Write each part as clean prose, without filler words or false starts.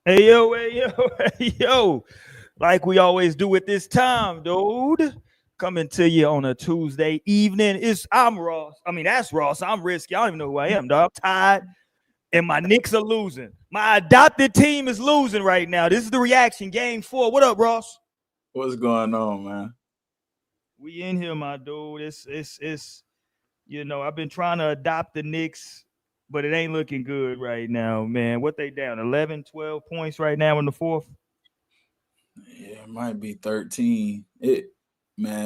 Hey, yo, hey, yo. Like we always do at this time, dude. Coming to you on a Tuesday evening. I'm Ross. I mean, that's Ross. I'm risky. I don't even know who I am, dog. I'm tired, and my Knicks are losing. My adopted team is losing right now. This is the reaction. Game 4. What up, Ross? What's going on, man? We in here, my dude. It's I've been trying to adopt the Knicks, but it ain't looking good right now, man. What they down? 11, 12 points right now in the fourth? Yeah, it might be 13. It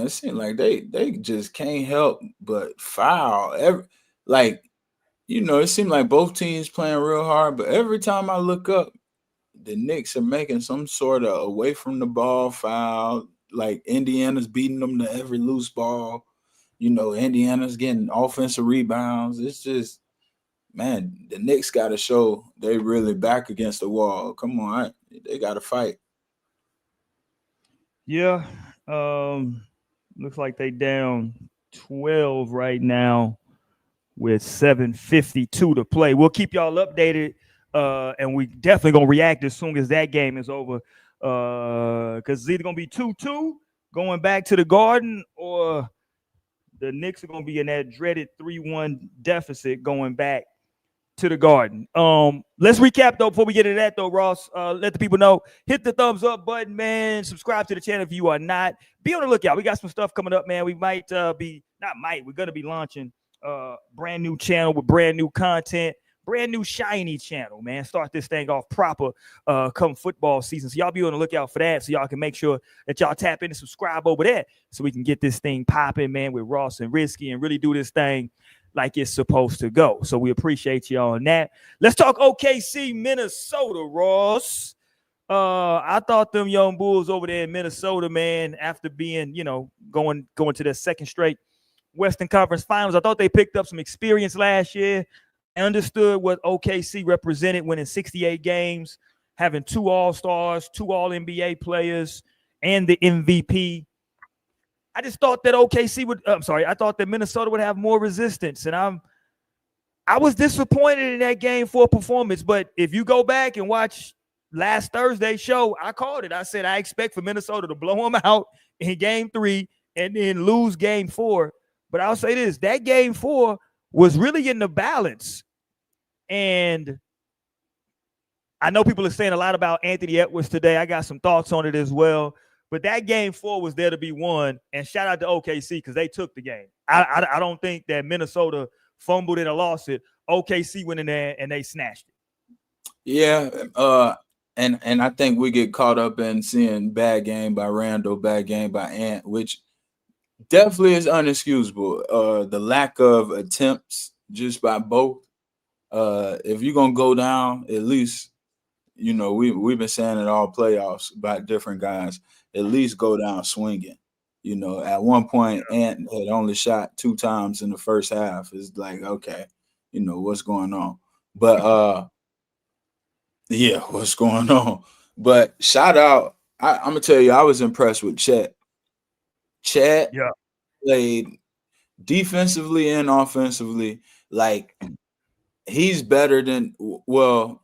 seems like they just can't help but foul. It seems like both teams playing real hard, but every time I look up, the Knicks are making some sort of away from the ball foul. Like Indiana's beating them to every loose ball. Indiana's getting offensive rebounds. It's just, man, the Knicks got to show they really back against the wall. Come on, they got to fight. Yeah. Um, Looks like they down 12 right now with 7:52 to play. We'll keep y'all updated. And we definitely gonna react as soon as that game is over. Because it's either gonna be 2-2 going back to the garden, or the Knicks are gonna be in that dreaded 3-1 deficit going back to the garden. Let's recap though before we get into that though, Ross. Let the people know. Hit the thumbs up button, man. Subscribe to the channel if you are not. Be on the lookout. We got some stuff coming up, man. We might be not might. We're gonna be launching brand new channel with brand new content. Brand new shiny channel, man. Start this thing off proper come football season. So y'all be on the lookout for that. So y'all can make sure that y'all tap in and subscribe over there so we can get this thing popping, man, with Ross and Risky and really do this thing like it's supposed to go. So we appreciate y'all on that. Let's talk OKC, Minnesota, Ross. I thought them young bulls over there in Minnesota, man, after being, going to their second straight Western Conference Finals, I thought they picked up some experience last year. I understood what OKC represented, winning 68 games, having two All-Stars, two All-NBA players, and the MVP. I just thought that OKC would. I'm sorry. I thought that Minnesota would have more resistance, and I was disappointed in that game for performance. But if you go back and watch last Thursday's show, I called it. I said I expect for Minnesota to blow them out in Game 3 and then lose Game 4. But I'll say this: that Game 4 was really in the balance, and I know people are saying a lot about Anthony Edwards today. I got some thoughts on it as well. But that Game 4 was there to be won. And shout out to OKC because they took the game. I don't think that Minnesota fumbled it or lost it. OKC went in there and they snatched it. Yeah, and I think we get caught up in seeing bad game by Randall, bad game by Ant, which definitely is unexcusable. The lack of attempts just by both. If you're gonna go down, at least we've been saying it all playoffs about different guys. At least go down swinging. At one point, Ant had only shot 2 times in the first half. It's like, okay, what's going on? But yeah, what's going on? But shout out, I'm gonna tell you, I was impressed with Chet. Chet Yeah. played defensively and offensively. Like, he's better than, well,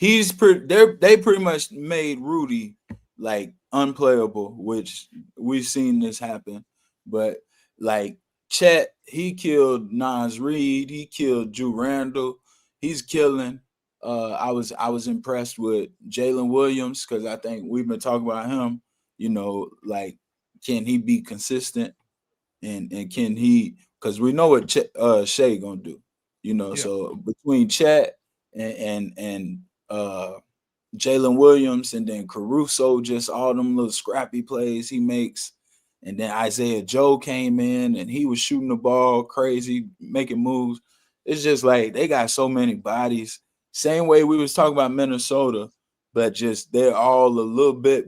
they pretty much made Rudy like unplayable, which we've seen this happen. But like Chet, he killed Nas Reed, he killed Drew Randall, he's killing. I was impressed with Jalen Williams because I think we've been talking about him. Like, can he be consistent, and can he? Because we know what Shea gonna do. Yeah. So between Chet and Jalen Williams, and then Caruso, just all them little scrappy plays he makes. And then Isaiah Joe came in and he was shooting the ball crazy, making moves. It's just like they got so many bodies. Same way we was talking about Minnesota, but just they're all a little bit,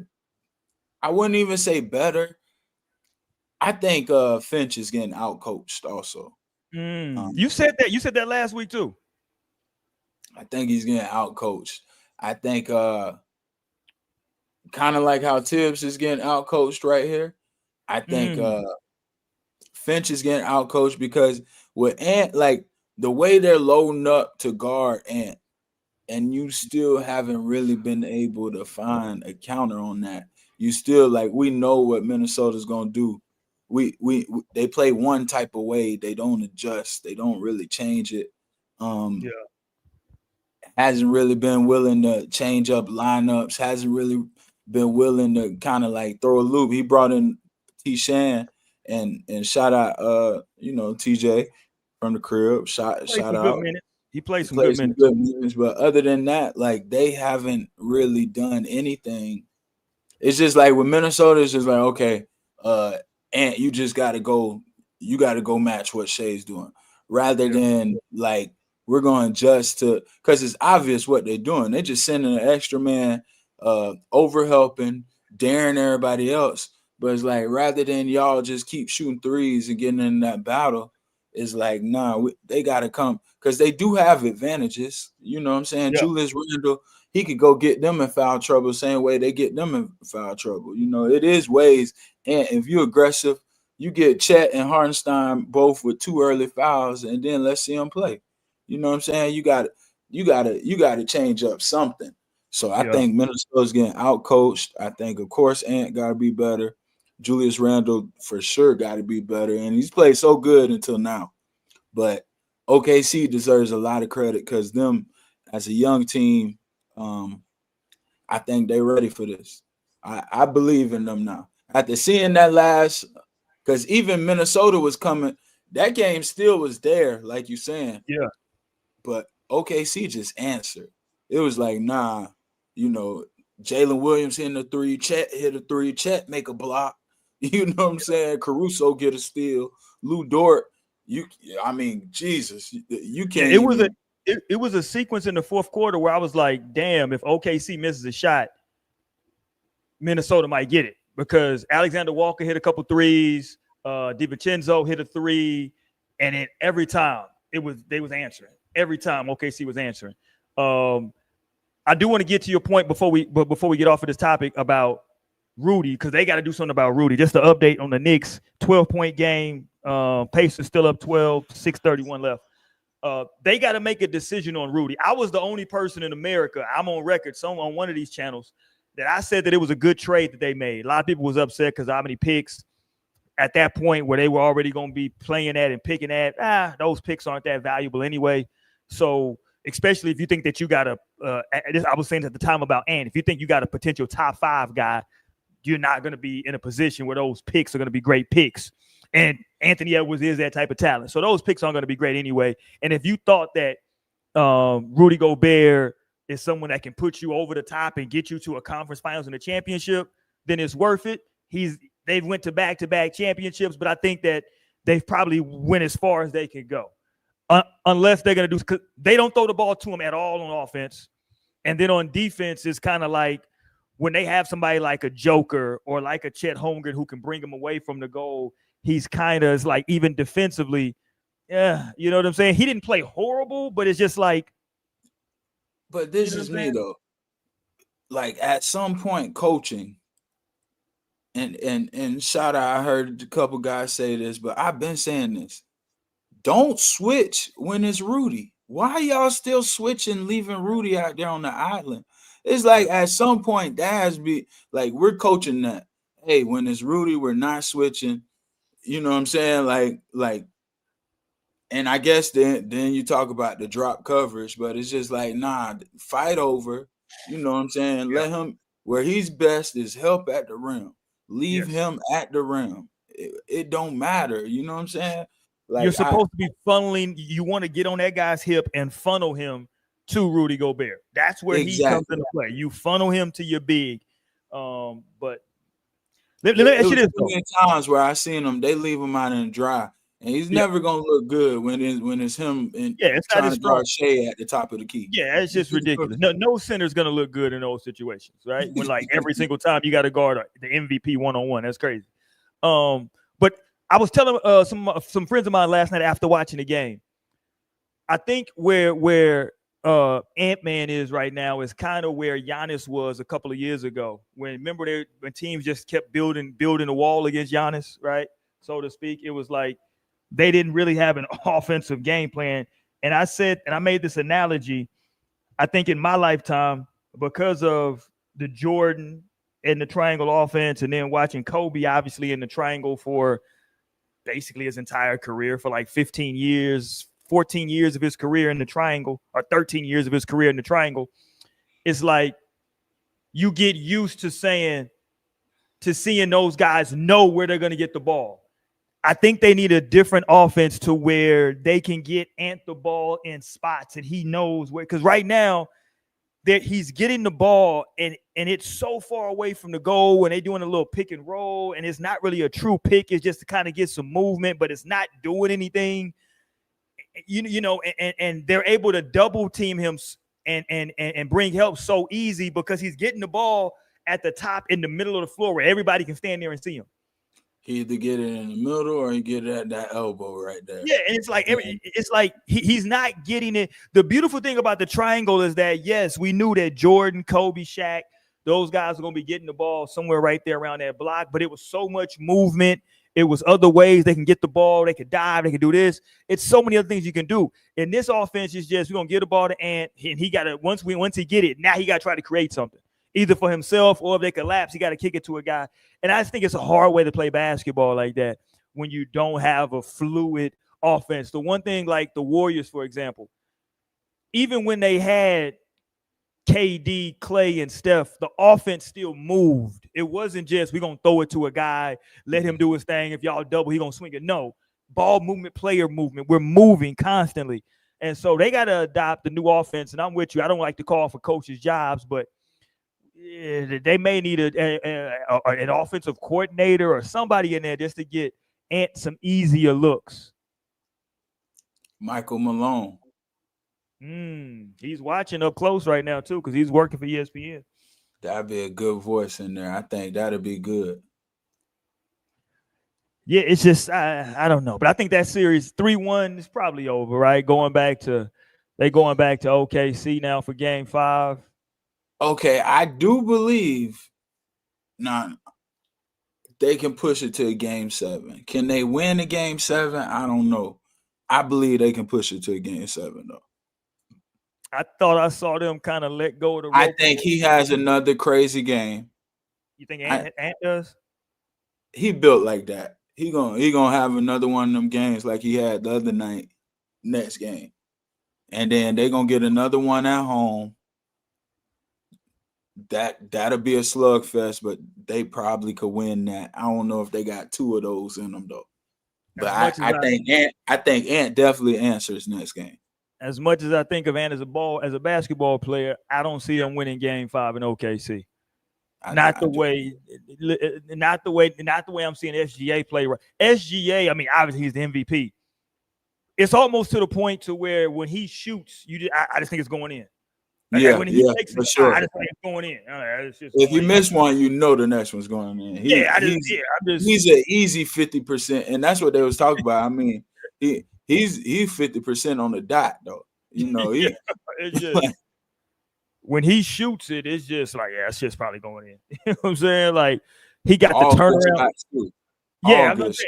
I wouldn't even say better. I think Finch is getting outcoached also. You said that. You said that last week too. I think he's getting outcoached. I think kind of like how Tibbs is getting outcoached right here. I think Finch is getting outcoached because with Ant, like the way they're loading up to guard Ant, and you still haven't really been able to find a counter on that. You still like we know what Minnesota's gonna do. They play one type of way. They don't adjust. They don't really change it. Yeah. Hasn't really been willing to change up lineups. Hasn't really been willing to kind of like throw a loop. He brought in T. Shan and shout out TJ from the crib. Shout Some good out. minutes. He played He some good played some minutes. good minutes, but other than that, like they haven't really done anything. It's just like with Minnesota, it's just like okay, and you just got to go. You got to go match what Shea's doing, rather than like we're going just to because it's obvious what they're doing. They're just sending an extra man, over helping, daring everybody else. But it's like rather than y'all just keep shooting threes and getting in that battle, it's like nah, they got to come because they do have advantages. You know what I'm saying? Yeah. Julius Randle, he could go get them in foul trouble, same way they get them in foul trouble. You know, it is ways. And if you're aggressive, you get Chet and Hartenstein both with 2 early fouls, and then let's see them play. You know what I'm saying? You got to change up something. So I think Minnesota's getting out coached. I think of course Ant got to be better. Julius Randle for sure got to be better, and he's played so good until now. But OKC deserves a lot of credit because them as a young team, I think they're ready for this. I believe in them now. After seeing that last, because even Minnesota was coming, that game still was there, like you're saying. Yeah. But OKC just answered. It was like, nah, Jalen Williams hitting a 3, Chet hit a 3, Chet make a block. You know what I'm saying? Caruso get a steal. Lou Dort, Jesus, you can't. It was a sequence in the fourth quarter where I was like, damn, if OKC misses a shot, Minnesota might get it because Alexander Walker hit a couple threes, DiVincenzo hit a 3, and then every time they was answering. Every time OKC was answering. I do want to get to your point before we get off of this topic about Rudy, because they got to do something about Rudy. Just to update on the Knicks, 12-point game. Pacers still up 12, 6:31 left. They got to make a decision on Rudy. I was the only person in America, I'm on record, on one of these channels, that I said that it was a good trade that they made. A lot of people was upset because how many picks at that point where they were already going to be playing at and picking at, those picks aren't that valuable anyway. So especially if you think that you got I was saying at the time about Ant, if you think you got a potential top 5 guy, you're not going to be in a position where those picks are going to be great picks. And Anthony Edwards is that type of talent. So those picks aren't going to be great anyway. And if you thought that Rudy Gobert is someone that can put you over the top and get you to a conference finals and a championship, then it's worth it. They've went to back-to-back championships, but I think that they've probably went as far as they can go. Unless they're going to do, because they don't throw the ball to them at all on offense. And then on defense, it's kind of like when they have somebody like a Joker or like a Chet Holmgren who can bring them away from the goal, he's kind of like even defensively, you know what I'm saying? He didn't play horrible, but it's just like. But this is me though. Like at some point, coaching, and shout out, I heard a couple guys say this, but I've been saying this. Don't switch when it's Rudy. Why y'all still switching, leaving Rudy out there on the island? It's like at some point that has to be like we're coaching that. Hey, when it's Rudy, we're not switching. You know what I'm saying? Like, and I guess then you talk about the drop coverage, but it's just like nah, fight over. You know what I'm saying? Yeah. Let him where he's best is help at the rim. Leave him at the rim. It don't matter. You know what I'm saying? Like you're supposed to be funneling. You want to get on that guy's hip and funnel him to Rudy Gobert. That's where he comes into play. You funnel him to your big. But let me ask you this: many times where I seen him, they leave him out in the dry, and he's never gonna look good when it's him and it's trying to guard Shea at the top of the key. Yeah, it's just ridiculous. No center's gonna look good in those situations, right? When like every single time you got to guard the MVP one-on-one. That's crazy. But I was telling some friends of mine last night after watching the game. I think where Ant-Man is right now is kind of where Giannis was a couple of years ago. When teams just kept building a wall against Giannis, right, so to speak. It was like they didn't really have an offensive game plan. And I said, and I made this analogy. I think in my lifetime, because of the Jordan and the triangle offense, and then watching Kobe obviously in the triangle for basically his entire career, for like 15 years, 14 years of his career in the triangle, or 13 years of his career in the triangle, it's like you get used to seeing those guys know where they're going to get the ball. I think they need a different offense to where they can get Ant the ball in spots and he knows where. Because right now, that he's getting the ball and it's so far away from the goal, and they're doing a little pick and roll, and it's not really a true pick. It's just to kind of get some movement, but it's not doing anything. And they're able to double team him and bring help so easy because he's getting the ball at the top in the middle of the floor where everybody can stand there and see him. He either get it in the middle or he get it at that elbow right there. Yeah, and it's like he's not getting it. The beautiful thing about the triangle is that, yes, we knew that Jordan, Kobe, Shaq, those guys are going to be getting the ball somewhere right there around that block, but it was so much movement. It was other ways they can get the ball. They could dive. They could do this. It's so many other things you can do. And this offense is just, we're going to get the ball to Ant, and he got to, once he get it, now he got to try to create something, either for himself or if they collapse, he got to kick it to a guy. And I just think it's a hard way to play basketball like that when you don't have a fluid offense. The one thing, like the Warriors, for example, even when they had KD, Clay, and Steph, the offense still moved. It wasn't just, we're going to throw it to a guy, let him do his thing. If y'all double, he going to swing it. No, ball movement, player movement. We're moving constantly. And so they got to adopt the new offense. And I'm with you. I don't like to call for coaches' jobs, but they may need an offensive coordinator or somebody in there just to get Ant some easier looks. Michael Malone. He's watching up close right now too, because he's working for ESPN. That'd be a good voice in there. I think that'd be good. Yeah, it's just I don't know, but I think that series 3-1 is probably over, right? Going back to OKC now for Game 5. Okay, I do believe now they can push it to a Game 7. Can they win a Game 7? I don't know. I believe they can push it to a Game 7 though. I thought I saw them kind of let go of the rope. I think he has another crazy game. You think Ant does? He built like that. He gonna have another one of them games like he had the other night, next game. And then they're gonna get another one at home. That'll be a slugfest, but they probably could win that. I don't know if they got two of those in them though. But I think Ant definitely answers next game. As much as I think of Ant as a basketball player, I don't see him winning Game 5 in OKC. Not the way I'm seeing SGA play. SGA, I mean, obviously he's the MVP. It's almost to the point to where when he shoots, I just think it's going in. Like when he takes for sure. I just think it's going in. If you miss one, you know the next one's going in. He's an easy 50%, and that's what they was talking about. I mean, he's 50% on the dot though. You know, it's just, when he shoots it, it's just like, yeah, it's just probably going in. You know what I'm saying? Like he got the turnaround. Yeah, I'm gonna say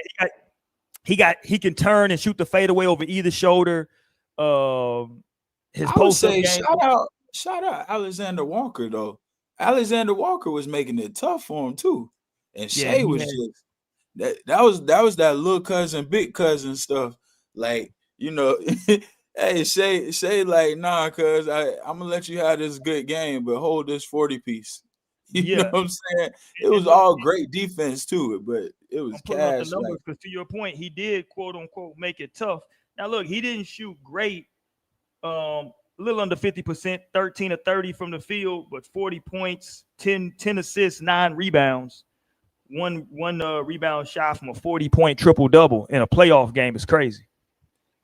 he can turn and shoot the fadeaway over either shoulder. His post game. Shout out Alexander Walker though. Alexander Walker was making it tough for him too, and Shea was just that was that little cousin, big cousin stuff. Like, you know, hey Shea like, nah, cuz I'm gonna let you have this good game, but hold this 40 piece. You know what I'm saying? It was all great defense to it, but it was cash. Because to your point, he did quote unquote make it tough. Now look, he didn't shoot great. A little under 50%, 13 of 30 from the field, but 40 points, 10 assists, 9 rebounds. One rebound shot from a 40-point triple-double in a playoff game is crazy.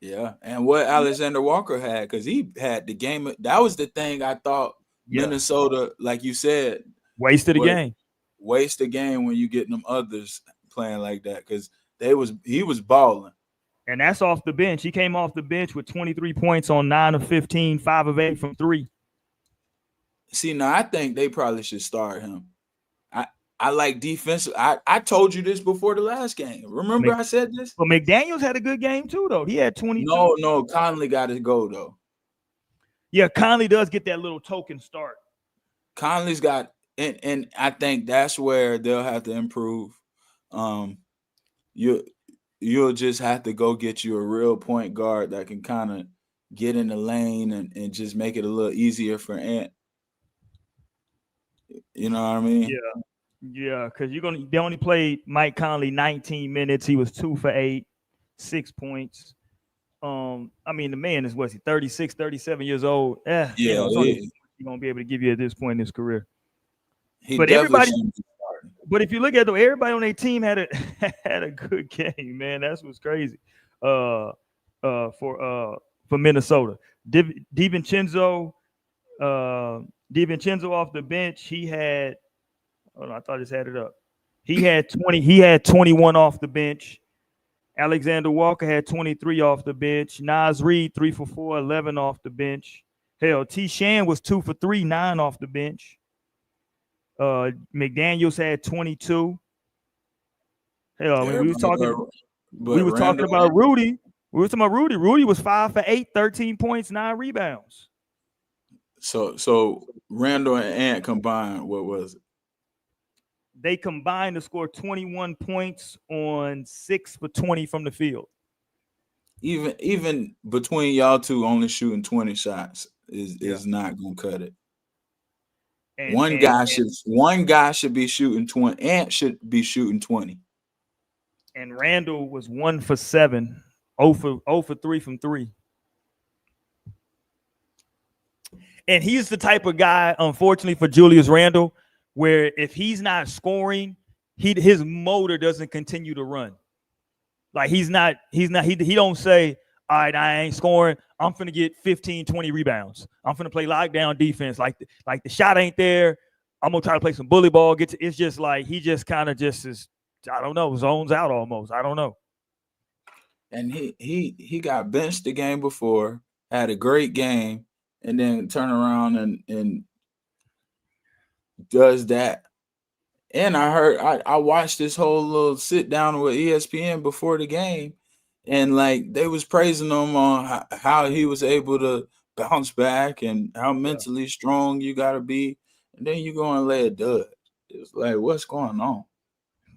Yeah, and what Alexander Walker had, because he had the game. That was the thing I thought Minnesota, like you said, wasted a game. Waste a game when you get them others playing like that, because he was balling. And that's off the bench. He came off the bench with 23 points on 9 of 15, 5 of 8 from 3. See, now I think they probably should start him. I like defensive. I told you this before the last game. Remember I said this? But McDaniels had a good game too, though. He had 22. No, Conley got to go, though. Yeah, Conley does get that little token start. Conley's got, and I think that's where they'll have to improve. You'll just have to go get you a real point guard that can kind of get in the lane and just make it a little easier for Ant. You know what I mean? Yeah, because they only played Mike Conley 19 minutes. He was 2 for 8, 6 points. I mean, the man is, what's he, 36, 37 years old. Yeah, it's only he's gonna be able to give you at this point in his career. he But definitely everybody, shouldn't be starting. but if you look at it, everybody on their team had a good game, man. That's what's crazy. For Minnesota, DiVincenzo, DiVincenzo off the bench, he had. Hold on, I thought I just had it up. He had 20. He had 21 off the bench. Alexander Walker had 23 off the bench. Naz Reid 3 for 4, 11 off the bench. Hell, T. Shan was 2 for 3, 9 off the bench. McDaniels had 22. Hell, I mean, we were talking about Rudy. We were talking about Rudy. Rudy was 5 for 8, 13 points, 9 rebounds. So Randall and Ant combined, what was it? They combined to score 21 points on 6 for 20 from the field. Even between y'all two, only shooting 20 shots is not gonna cut it. One guy should be shooting 20. Ant should be shooting 20. And Randall was 1 for 7, 0 for 3 from 3. And he's the type of guy, unfortunately for Julius Randle, where if he's not scoring, his motor doesn't continue to run. Like he don't say, all right, I ain't scoring. I'm finna get 15, 20 rebounds. I'm finna play lockdown defense. Like the shot ain't there. I'm gonna try to play some bully ball. It's just like he just kind of just is, I don't know, zones out almost. I don't know. And he got benched the game before, had a great game, and then turn around and does that. And I watched this whole little sit down with ESPN before the game, and like they was praising him on how he was able to bounce back and how mentally strong you gotta be, and then you go and lay a dud. It's like, what's going on?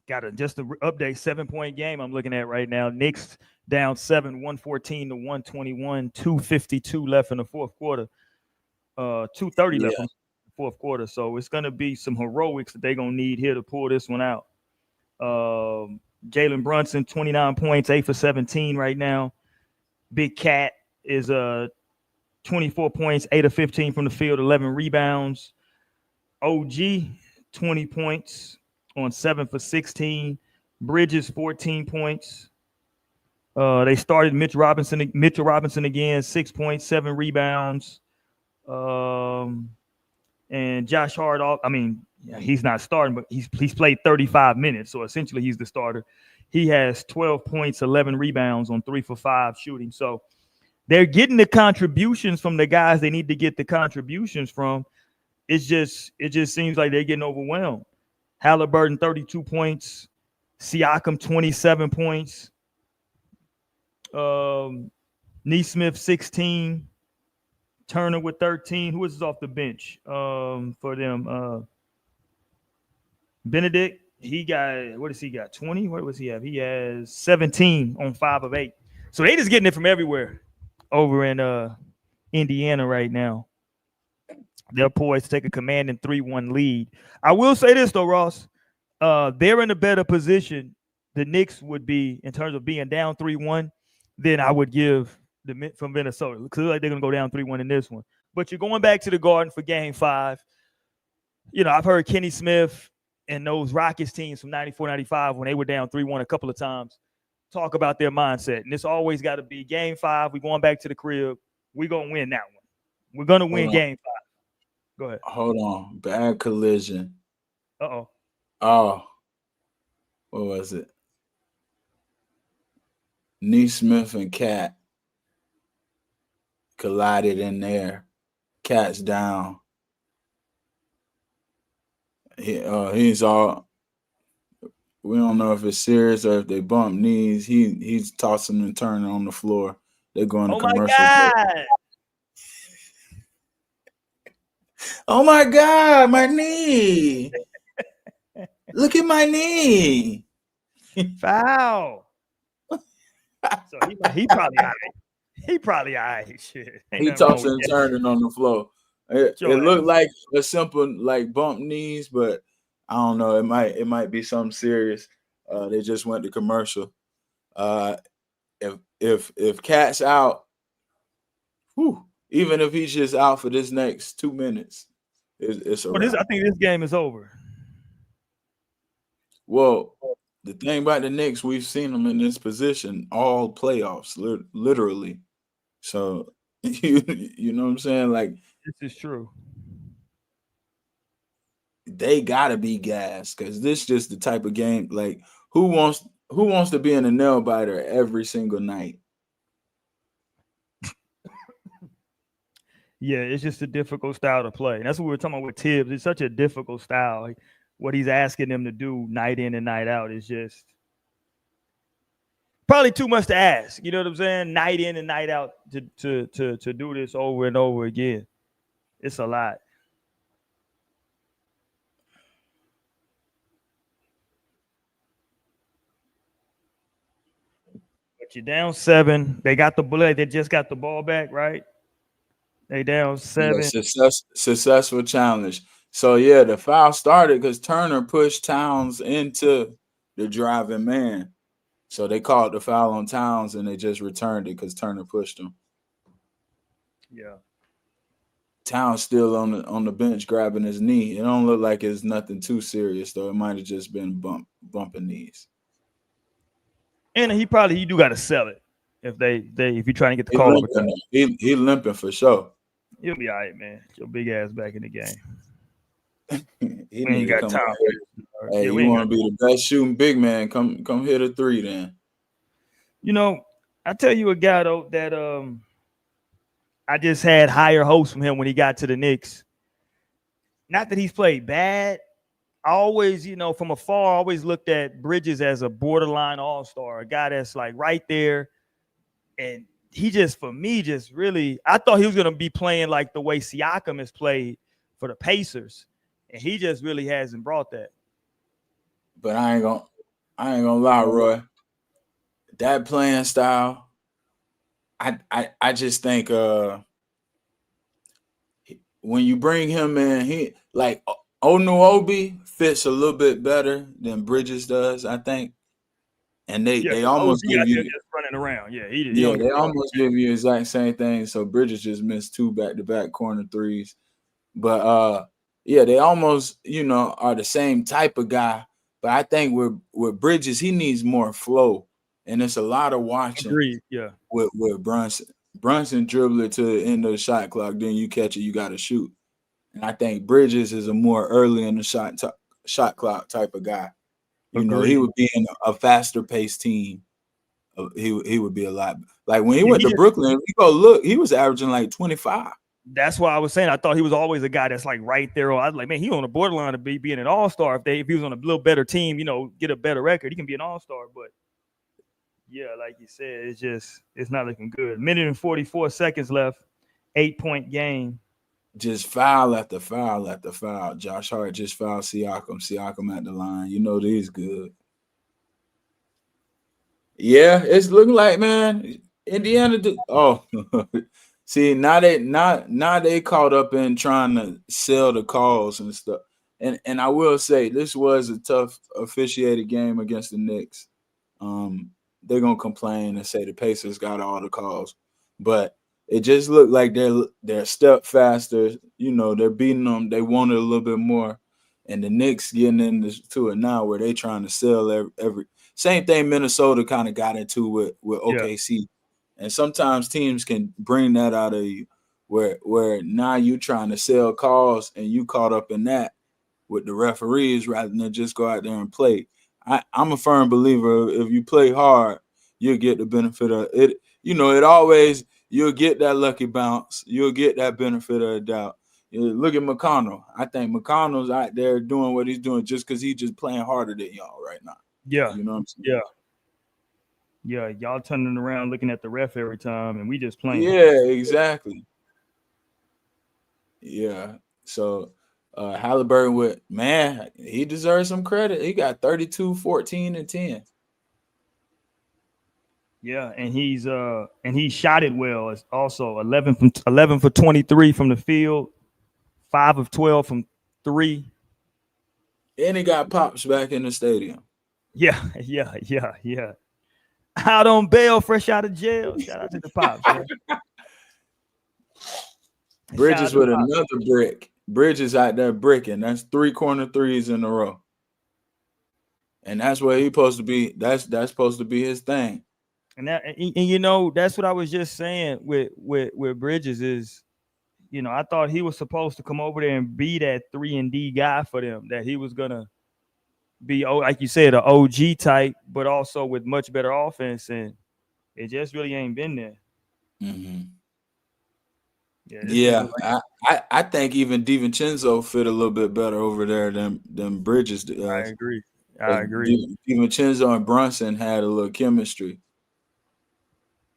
Got just to update, 7-point game I'm looking at right now. Knicks down 7, 114 to 121, 2:52 left in the fourth quarter. 2:30 left in the fourth quarter. So it's gonna be some heroics that they're gonna need here to pull this one out. Jalen Brunson, 29 points, 8 for 17 right now. Big Cat is 24 points, 8 of 15 from the field, 11 rebounds. OG, 20 points on 7 for 16. Bridges, 14 points. They started Mitchell Robinson again, 6 points, 7 rebounds. And Josh Hart, he's not starting, but he's played 35 minutes, so essentially he's the starter. He has 12 points, 11 rebounds on 3 for 5 shooting. So they're getting the contributions from the guys they need to get the contributions from. It just seems like they're getting overwhelmed. Halliburton, 32 points. Siakam, 27 points. Nesmith, 16. Turner with 13. Who is off the bench for them? Benedict, he got, what does he got? 20? What does he have? He has 17 on 5 of 8. So they just getting it from everywhere over in Indiana right now. They're poised to take a commanding 3-1 lead. I will say this, though, Ross. They're in a better position, the Knicks would be, in terms of being down 3-1, than I would give from Minnesota. It looks like they're going to go down 3-1 in this one. But you're going back to the Garden for Game 5. You know, I've heard Kenny Smith and those Rockets teams from 94, 95, when they were down 3-1 a couple of times, talk about their mindset. And it's always got to be Game 5. We're going back to the crib. We're going to win that one. We're going to win Game 5. Go ahead. Hold on. Bad collision. Uh-oh. Oh. What was it? Nesmith and Cat collided in there. Cat's down. He's all. We don't know if it's serious or if they bump knees. He's tossing and turning on the floor. They're going to commercial. Oh my God! Oh my God, my knee. Look at my knee. Foul. So he probably all right. He probably all right. Shit. Ain't He nothing wrong tossing with and that. turning on the floor. It, Get it your looked ass. like a simple like bump knees, but I don't know. It might be something serious. They just went to commercial. Uh, if Cat's out, whew, even if he's just out for this next 2 minutes, it's a Well, I wrap. think this game is over. Well, the thing about the Knicks, we've seen them in this position all playoffs, literally. So you know what I'm saying? Like This is true. they gotta be gassed because this just the type of game. Like who wants to be in a nail biter every single night? Yeah, it's just a difficult style to play. And that's what we were talking about with Tibbs. It's such a difficult style. Like, what he's asking them to do night in and night out is just probably too much to ask. You know what I'm saying? Night in and night out to do this over and over again. It's a lot. But you're down 7. They got the bullet. They just got the ball back, right? They down Yeah, 7. successful challenge. So yeah, the foul started because Turner pushed Towns into the driving man. So they called the foul on Towns and they just returned it because Turner pushed him. Yeah. Towns still on the bench grabbing his knee. It don't look like it's nothing too serious though. It might have just been bumping knees. And he do got to sell it if you're trying to get the He call over time. limping. He limping for sure. He'll be all right, man. Get your big ass back in the game. He We need ain't to got come time out for here. this. Hey, Yeah, we you ain't want got. to be the best shooting big man? Come hit a three then. You know, I tell you a guy though that I just had higher hopes from him when he got to the Knicks. Not that he's played bad. I always, from afar, I always looked at Bridges as a borderline all-star, a guy that's like right there. And he just, for me, just really, I thought he was going to be playing like the way Siakam has played for the Pacers. And he just really hasn't brought that. But I ain't gonna lie, Roy. That playing style, I just think when you bring him in, he like Onuobi fits a little bit better than Bridges does, I think. And they Yeah, they because almost OG give out there you just running around. Yeah, he yeah, don't they give a almost give you exact same thing. So Bridges just missed 2 back-to-back corner threes. But yeah, they almost, are the same type of guy. But I think with Bridges, he needs more flow. And it's a lot of watching agreed. Yeah, with Brunson. Brunson dribble it to the end of the shot clock, then you catch it, you got to shoot. And I think Bridges is a more early in the shot clock type of guy. He agreed. would be in a faster paced team. He would be a lot like when he Yeah, went to Brooklyn. You go look, he was averaging like 25. that's why I was saying I thought he was always a guy that's like right there. I was like, man, he on the borderline to being an all-star. If he was on a little better team, get a better record, he can be an all-star. But yeah, like you said, it's not looking good. Minute and 44 seconds left. 8-point game. Just foul after foul after foul. Josh Hart just fouled Siakam. Siakam at the line. These good. Yeah, it's looking like, man, Indiana. See, now they caught up in trying to sell the calls and stuff. And I will say this was a tough officiated game against the Knicks. They're gonna complain and say the Pacers got all the calls, but it just looked like they're a step faster. They're beating them. They wanted a little bit more, and the Knicks getting into it now where they trying to sell every same thing Minnesota kind of got into with Yeah, OKC, and sometimes teams can bring that out of you where now you trying to sell calls and you caught up in that with the referees rather than just go out there and play. I'm a firm believer if you play hard, you'll get the benefit of it. It always you'll get that lucky bounce. You'll get that benefit of the doubt. Look at McConnell. I think McConnell's out there doing what he's doing just because he's just playing harder than y'all right now. yeah, You know what I'm saying? yeah, yeah. Y'all turning around looking at the ref every time, and we just playing. Yeah, exactly. Yeah. So Halliburton he deserves some credit. He got 32, 14, and 10. Yeah, and he shot it well. It's also 11 for 23 from the field, 5 of 12 from 3. And he got Pops back in the stadium. Yeah. Out on bail, fresh out of jail. Shout out to the Pops, man. Bridges with another brick. Bridges out there bricking. That's 3 corner threes in a row. And that's where he's supposed to be. That's supposed to be his thing. And you know, that's what I was just saying with Bridges is, you know, I thought he was supposed to come over there and be that 3-and-D guy for them, that he was gonna be, like you said, an OG type, but also with much better offense, and it just really ain't been there. Mm-hmm. Yeah, I think even DiVincenzo fit a little bit better over there than Bridges does. I agree. DiVincenzo and Brunson had a little chemistry.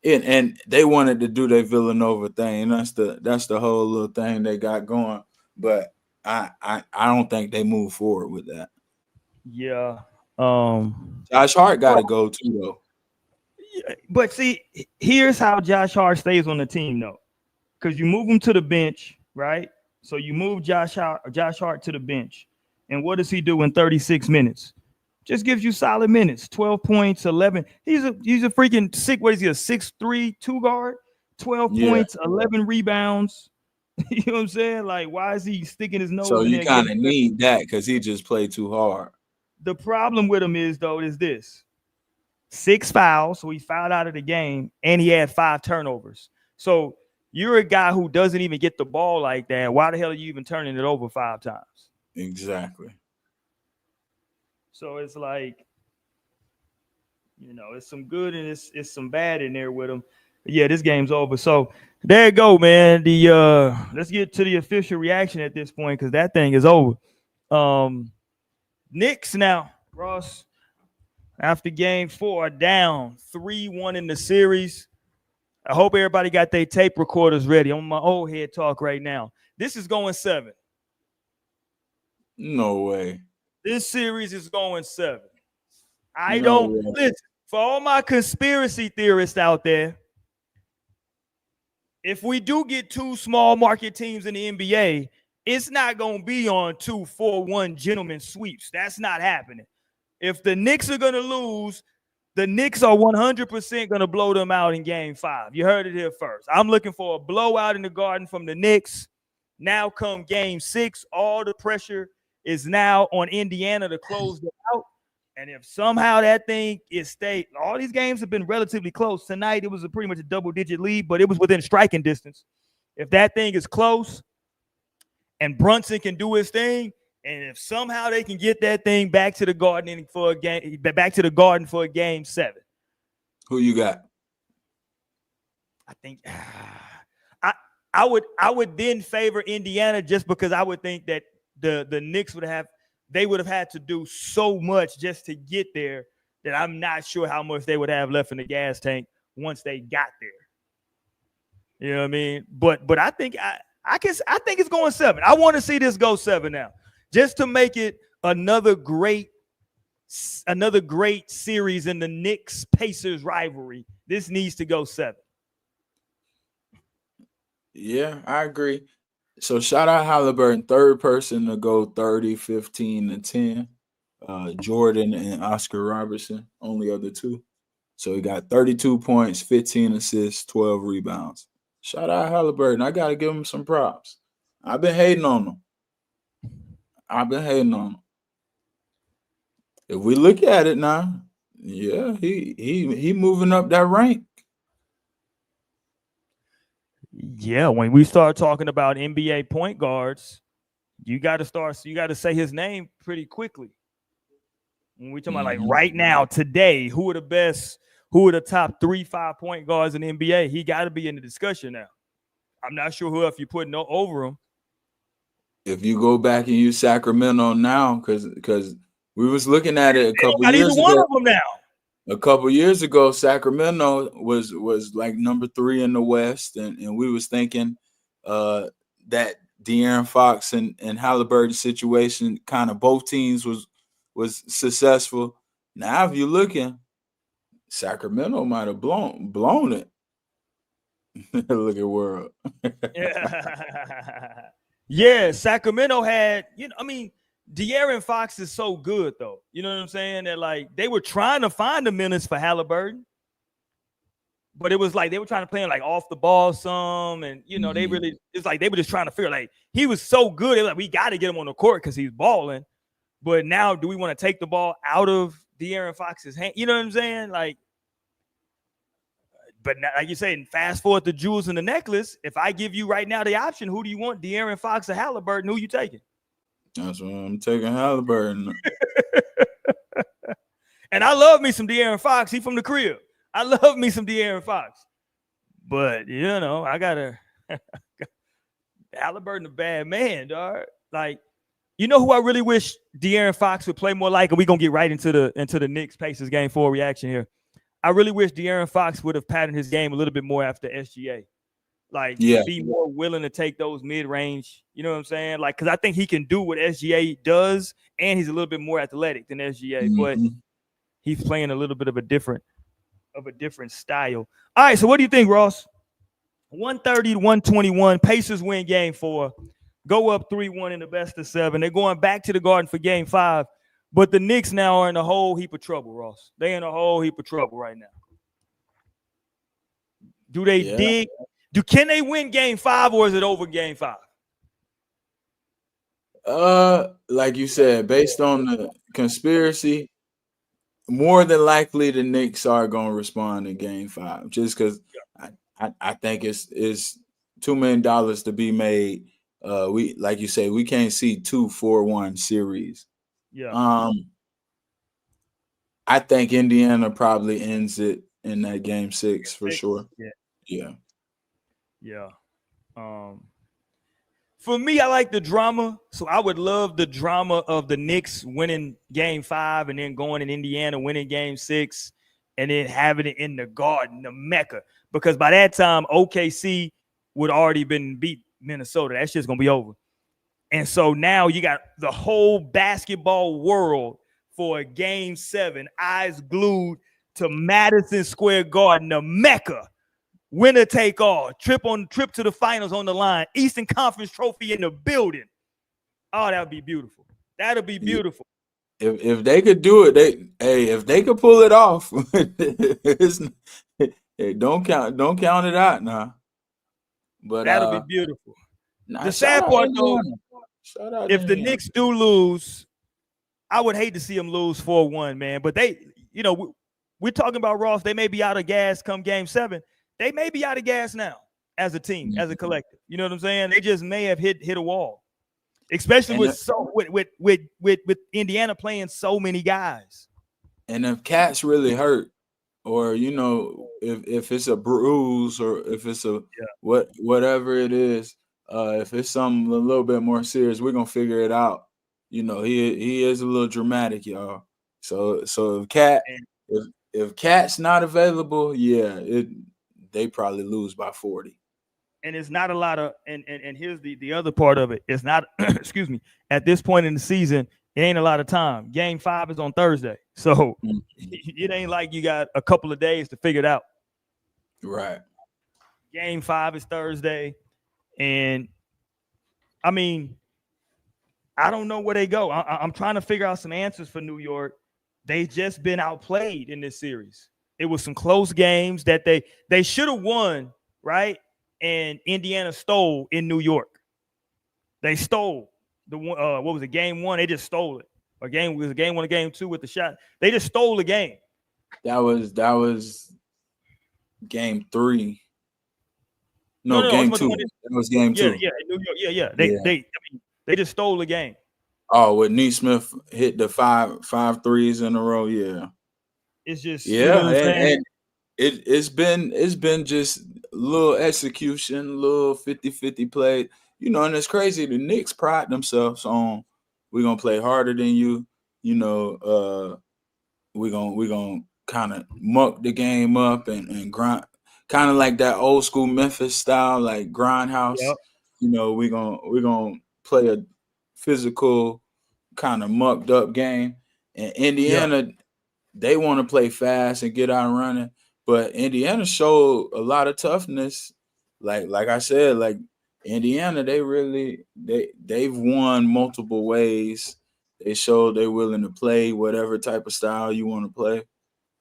And they wanted to do their Villanova thing. That's the whole little thing they got going. But I don't think they move forward with that. Yeah. Josh Hart got to go too, though. But see, here's how Josh Hart stays on the team, though. Because you move him to the bench, right? So you move Josh Hart to the bench. And what does he do in 36 minutes? Just gives you solid minutes. 12 points, 11. He's a freaking sick. What is he? A 6'3" 2 guard? 12 points, 11 rebounds. You know what I'm saying? Like, why is he sticking his nose? So you kind of need that because he just played too hard. The problem with him is this: 6 fouls, so he fouled out of the game, and he had 5 turnovers. So you're a guy who doesn't even get the ball like that. Why the hell are you even turning it over 5 times? Exactly. So it's like, you know, it's some good and it's some bad in there with him. But yeah, this game's over. So there you go, man. Let's get to the official reaction at this point because that thing is over. Knicks now, Ross, after game 4, down 3-1 in the series. I hope everybody got their tape recorders ready. I'm on my old head talk right now. This is going 7. No way. This series is going 7. Listen, for all my conspiracy theorists out there, if we do get 2 small market teams in the NBA, it's not going to be on 2 4-1 gentlemen sweeps. That's not happening. If the Knicks are going to lose, the Knicks are 100% going to blow them out in game 5. You heard it here first. I'm looking for a blowout in the Garden from the Knicks. Now come game 6, all the pressure is now on Indiana to close them out. And if somehow that thing is stayed, all these games have been relatively close. Tonight, it was pretty much a double-digit lead, but it was within striking distance. If that thing is close and Brunson can do his thing, and if somehow they can get that thing back to the Garden for a game 7. Who you got? I think I would then favor Indiana just because I would think that the Knicks would have had to do so much just to get there that I'm not sure how much they would have left in the gas tank once they got there. You know what I mean? But I think I think it's going 7. I want to see this go 7 now, just to make it another great series in the Knicks Pacers rivalry. This needs to go 7. Yeah, I agree. So shout out Halliburton, third person to go 30, 15, and 10. Jordan and Oscar Robertson, only other 2. So he got 32 points, 15 assists, 12 rebounds. Shout out Halliburton. I got to give him some props. I've been hating on him. If we look at it now, yeah, he moving up that rank. Yeah, when we start talking about NBA point guards, you got to say his name pretty quickly. When we talking about like right now, today, who are the top 3-5 point guards in the NBA? He got to be in the discussion now. I'm not sure who else you're putting over him. If you go back and use Sacramento now, because we was looking at it a couple years ago. One of them now. A couple years ago, Sacramento was like number 3 in the West, and we was thinking that De'Aaron Fox and Halliburton situation, kind of both teams was successful. Now, if you're looking, Sacramento might have blown it. Look at world. Yeah. Yeah, Sacramento had, I mean, De'Aaron Fox is so good though. You know what I'm saying? That like they were trying to find the minutes for Halliburton, but it was like they were trying to play him like off the ball some, and they really, it's like they were just trying to figure like he was so good. Like we got to get him on the court because he's balling. But now, do we want to take the ball out of De'Aaron Fox's hand? You know what I'm saying? Like, but now, like you say, fast forward the jewels in the necklace. If I give you right now the option, who do you want, De'Aaron Fox or Halliburton? Who you taking? That's what I'm taking, Halliburton. And I love me some De'Aaron Fox. He from the crib. I love me some De'Aaron Fox. But, I got to – Halliburton a bad man, dog. Like, who I really wish De'Aaron Fox would play more like, and we're going to get right into the Knicks Pacers game 4 reaction here. I really wish De'Aaron Fox would have patterned his game a little bit more after SGA. Like, be more willing to take those mid-range, you know what I'm saying? Like, because I think he can do what SGA does, and he's a little bit more athletic than SGA, but he's playing a little bit of a different style. All right, so what do you think, Ross? 130 to 121. Pacers win game 4. Go up 3-1 in the best of 7. They're going back to the Garden for game 5. But the Knicks now are in a whole heap of trouble, Ross. They're in a whole heap of trouble right now. Do they dig? Can they win game 5 or is it over game 5? Like you said, based on the conspiracy, more than likely the Knicks are going to respond in game 5 just because I think it's $2 million to be made. We, like you say, we can't see 2-4-1 series. Yeah. I think Indiana probably ends it in that game 6 for sure. Yeah. For me, I like the drama. So I would love the drama of the Knicks winning game 5 and then going in Indiana, winning game 6, and then having it in the Garden, the Mecca. Because by that time, OKC would already been beat Minnesota. That shit's going to be over. And so now you got the whole basketball world for a game 7, eyes glued to Madison Square Garden, the Mecca. Winner take all. Trip to the finals on the line. Eastern Conference trophy in the building. Oh, that would be beautiful. That'll be beautiful. If they could do it, if they could pull it off, don't count it out now. But that'll be beautiful. The sad part though, if the Knicks do lose, I would hate to see them lose 4-1, man. But they, we're talking about Ross. They may be out of gas come game 7. They may be out of gas now as a team, as a collective. You know what I'm saying? They just may have hit a wall, especially with Indiana playing so many guys. And if Cat's really hurt, or if it's a bruise, or if it's a whatever it is, if it's something a little bit more serious, we're gonna figure it out. He is a little dramatic, y'all. So if Cat's not available, they probably lose by 40. And it's not a lot of and here's the other part of it. It's not excuse me, at this point in the season, it ain't a lot of time. Game 5 is on Thursday. So it ain't like you got a couple of days to figure it out. Right. Game 5 is Thursday. And I mean, I don't know where they go. I'm trying to figure out some answers for New York. They've just been outplayed in this series. It was some close games that they should have won, right? And Indiana stole in New York. They stole the one. What was it? Game 1. They just stole it. Or game 1 or game 2 with the shot. They just stole the game. That was game 3. No, game 2. That was game 2. Yeah, New York. They just stole the game. Oh, with Neesmith hit the five threes in a row. Yeah. It's just and it's been just a little execution, little 50-50 play. And it's crazy. The Knicks pride themselves on we're gonna play harder than you. We're gonna kind of muck the game up and grind, kind of like that old school Memphis style, like grindhouse. Yep. we're gonna play a physical kind of mucked up game. And Yeah. Indiana, they want to play fast and get out running, but Indiana showed a lot of toughness. Like I said, like Indiana, they've won multiple ways. They showed they're willing to play whatever type of style you want to play.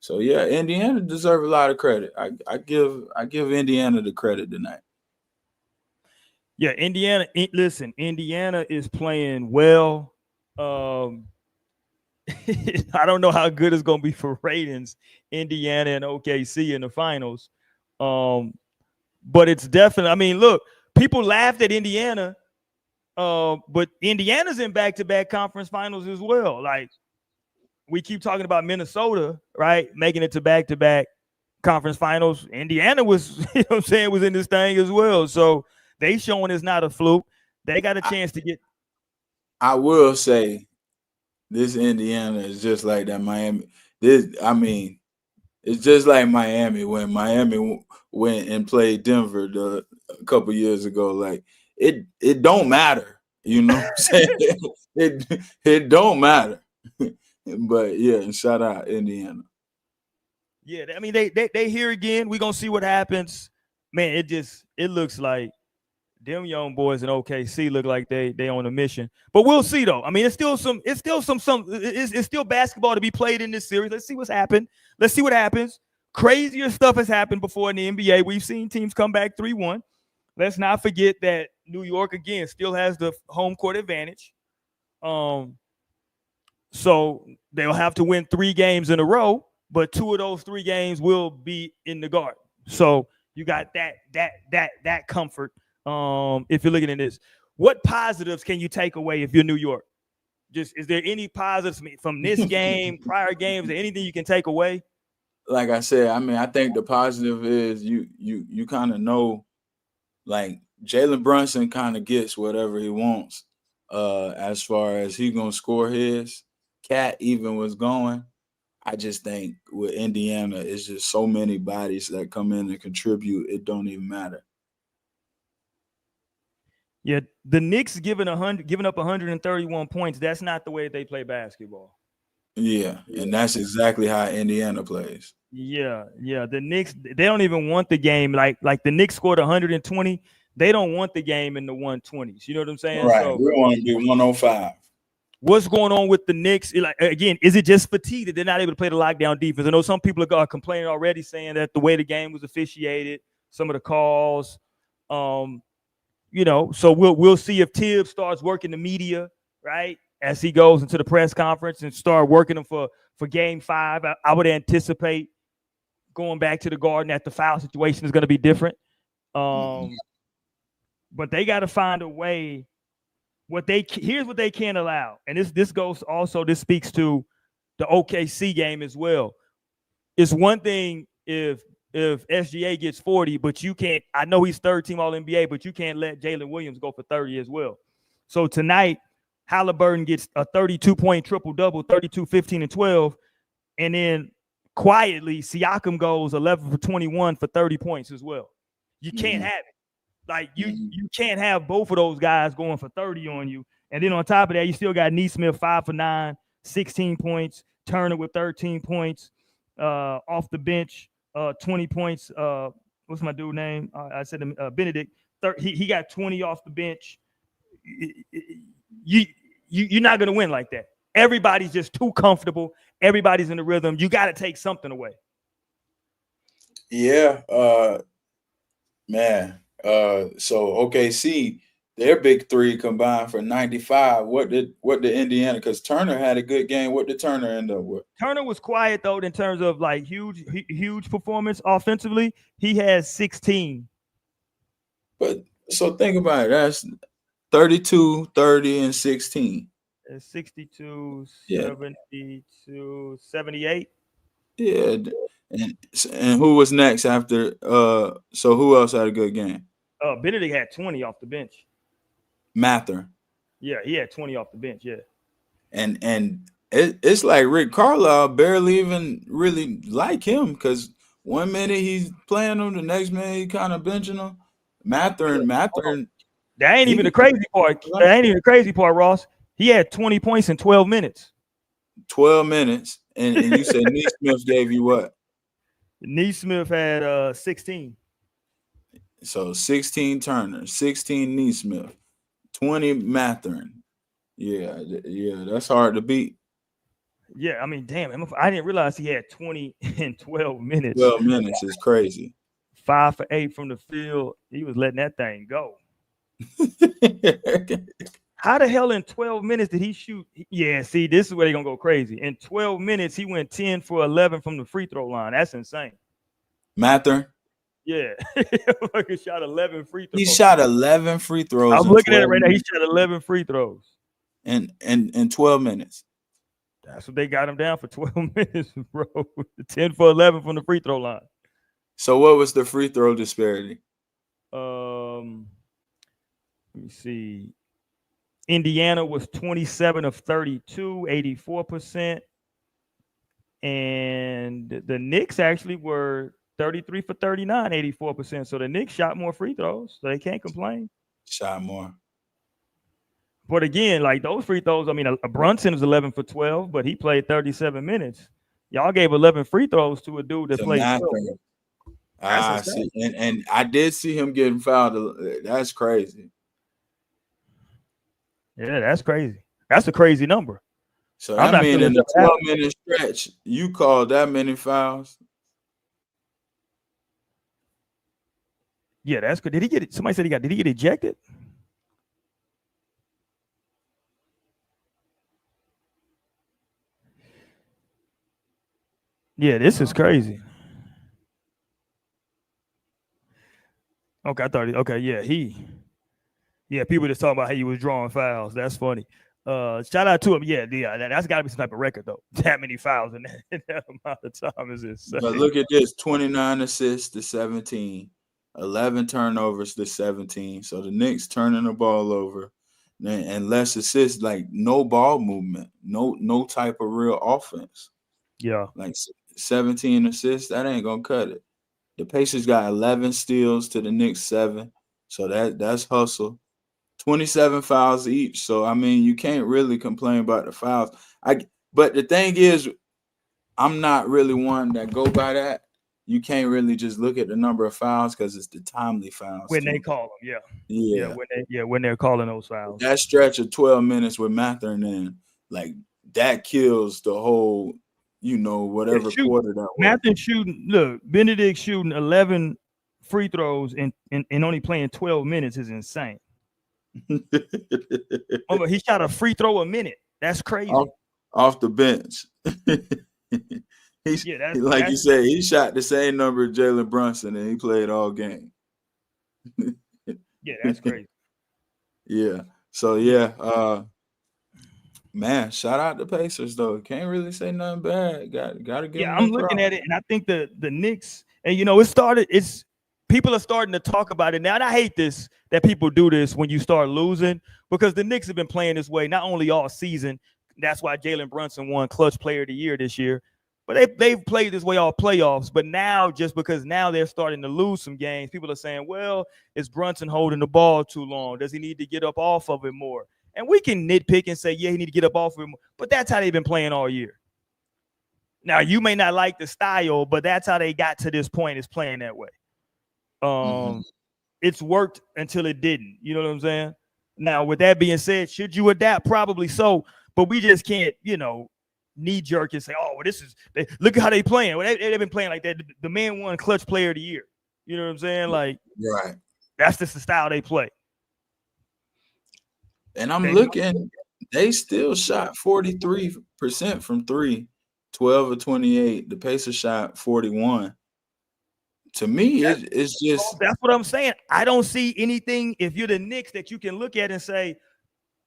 So yeah, Indiana deserves a lot of credit. I give Indiana the credit tonight. Yeah, Indiana. Listen, Indiana is playing well. Um, I don't know how good it's going to be for ratings, Indiana and OKC in the finals. But it's definitely. I mean, look, people laughed at Indiana, but Indiana's in back-to-back conference finals as well. Like we keep talking about Minnesota, right, making it to back-to-back conference finals. Indiana was, I'm saying, was in this thing as well. So they showing it's not a fluke. They got a chance to get. I will say this Indiana is just like that Miami. It's just like Miami when Miami went and played Denver a couple years ago. Like it don't matter, you know what I'm saying? it don't matter. But yeah, shout out Indiana. Yeah, I mean they here again. We're gonna see what happens. Man, it looks like them young boys in OKC look like they on a mission. But we'll see though. I mean, it's still it's still basketball to be played in this series. Let's see what's happened. Let's see what happens. Crazier stuff has happened before in the NBA. We've seen teams come back 3-1. Let's not forget that New York again still has the home court advantage. So they'll have to win 3 games in a row, but 2 of those 3 games will be in the Garden. So you got that comfort. If you're looking at this, what positives can you take away if you're New York? Just is there any positives from this game, prior games, or anything you can take away? Like I said, I mean, I think the positive is you kind of know, like Jalen Brunson kind of gets whatever he wants. As far as he gonna score his, Cat even was going. I just think with Indiana, it's just so many bodies that come in and contribute. It don't even matter. Yeah, the Knicks giving up 131 points. That's not the way they play basketball. Yeah, and that's exactly how Indiana plays. Yeah. The Knicks, they don't even want the game. Like the Knicks scored 120. They don't want the game in the 120s. You know what I'm saying? Right. So We want to be 105. What's going on with the Knicks? Like again, is it just fatigue that they're not able to play the lockdown defense? I know some people are complaining already, saying that the way the game was officiated, some of the calls, so we'll see if Tibbs starts working the media, right, as he goes into the press conference and start working them for Game 5. I would anticipate going back to the Garden that the foul situation is going to be different. But they got to find a way. Here's what they can't allow, and this speaks to the OKC game as well. It's one thing if SGA gets 40, but you can't. I know he's third team All NBA, but you can't let Jalen Williams go for 30 as well. So tonight, Halliburton gets a 32-point triple-double, 32, 15, and 12, and then quietly Siakam goes 11 for 21 for 30 points as well. You can't have it. Like you can't have both of those guys going for 30 on you. And then on top of that, you still got Nesmith 5 for 9, 16 points, Turner with 13 points, off the bench, 20 points. What's my dude name? I said Benedict. He got 20 off the bench. You're not gonna win like that. Everybody's just too comfortable. Everybody's in the rhythm. You got to take something away. Yeah, man. So OKC, their big 3 combined for 95. What did Indiana? Because Turner had a good game. What did Turner end up with? Turner was quiet though in terms of like huge performance offensively. He has 16. But so think about it. That's 32, 30, and 16. 62, Yeah. 72, 78. Yeah. And who was next after? So who else had a good game? Benedict had 20 off the bench. Mather. Yeah, he had 20 off the bench. Yeah. And it's like Rick Carlisle barely even really like him, because one minute he's playing him, the next minute he kind of benching him. Mather. That ain't even the crazy part. That ain't even the crazy part, Ross. He had 20 points in 12 minutes. 12 minutes. And you said Neesmith gave you what? Neesmith had 16. So 16 Turner, 16 Neesmith, 20 Matherin. Yeah, that's hard to beat. Yeah, I mean, damn, I didn't realize he had 20 in 12 minutes. 12 minutes is crazy. 5 for 8 from the field. He was letting that thing go. How the hell in 12 minutes did he shoot? Yeah, see, this is where they're going to go crazy. In 12 minutes, he went 10 for 11 from the free throw line. That's insane. Matherin? Yeah. He shot 11 free throws. He shot 11 free throws. I'm looking at it right now. He shot 11 free throws. In 12 minutes. That's what they got him down for, 12 minutes, bro. 10 for 11 from the free throw line. So what was the free throw disparity? Let me see. Indiana was 27 of 32, 84%. And the Knicks actually were 33 for 39, 84%. So the Knicks shot more free throws, so they can't complain. Shot more. But again, like those free throws, I mean, Brunson was 11 for 12, but he played 37 minutes. Y'all gave 11 free throws to a dude that played 12. I see. And I did see him getting fouled. That's crazy. Yeah, that's crazy. That's a crazy number. So I mean, in a 12-minute stretch, you called that many fouls? Yeah, that's good. Did he get it? Somebody said did he get ejected? Yeah, this is crazy. Okay, I thought people just talking about how he was drawing fouls. That's funny. Shout out to him. Yeah, that's got to be some type of record though. That many fouls in that amount of time is insane. But look at this: 29 assists to 17, 11 turnovers to 17. So the Knicks turning the ball over, and less assists, like no ball movement, no type of real offense. Yeah, like 17 assists, that ain't gonna cut it. The Pacers got 11 steals to the Knicks 7, so that's hustle. 27 fouls each. So I mean, you can't really complain about the fouls. But the thing is, I'm not really one that go by that. You can't really just look at the number of fouls because it's the timely fouls when they call them. When they're calling those fouls. That stretch of 12 minutes with Matherin in, like that kills the whole, whatever quarter that was. Matherin shooting. Look, Benedict shooting 11 free throws and only playing 12 minutes is insane. He shot a free throw a minute. That's crazy. Off the bench. You said, he shot the same number of Jalen Brunson and he played all game. Yeah, that's crazy. Yeah. So man, shout out the Pacers though. Can't really say nothing bad. Gotta give them. I'm looking at it, and I think the Knicks, and people are starting to talk about it now. And I hate this that people do this when you start losing, because the Knicks have been playing this way not only all season. That's why Jalen Brunson won Clutch Player of the Year this year. But they've played this way all playoffs. But now, just because now they're starting to lose some games, people are saying, well, is Brunson holding the ball too long? Does he need to get up off of it more? And we can nitpick and say, yeah, he need to get up off of it more. But that's how they've been playing all year. Now, you may not like the style, but that's how they got to this point, is playing that way. It's worked until it didn't. You know what I'm saying? Now, with that being said, should you adapt? Probably so. But we just can't, knee jerk and say, oh, well, look at how they playing. Well, they've been playing like that. The man won Clutch Player of the Year. You know what I'm saying? Like, right. That's just the style they play. And I'm looking, they still shot 43% from 3, 12 or 28. The Pacers shot 41. To me, it's just. That's what I'm saying. I don't see anything, if you're the Knicks, that you can look at and say,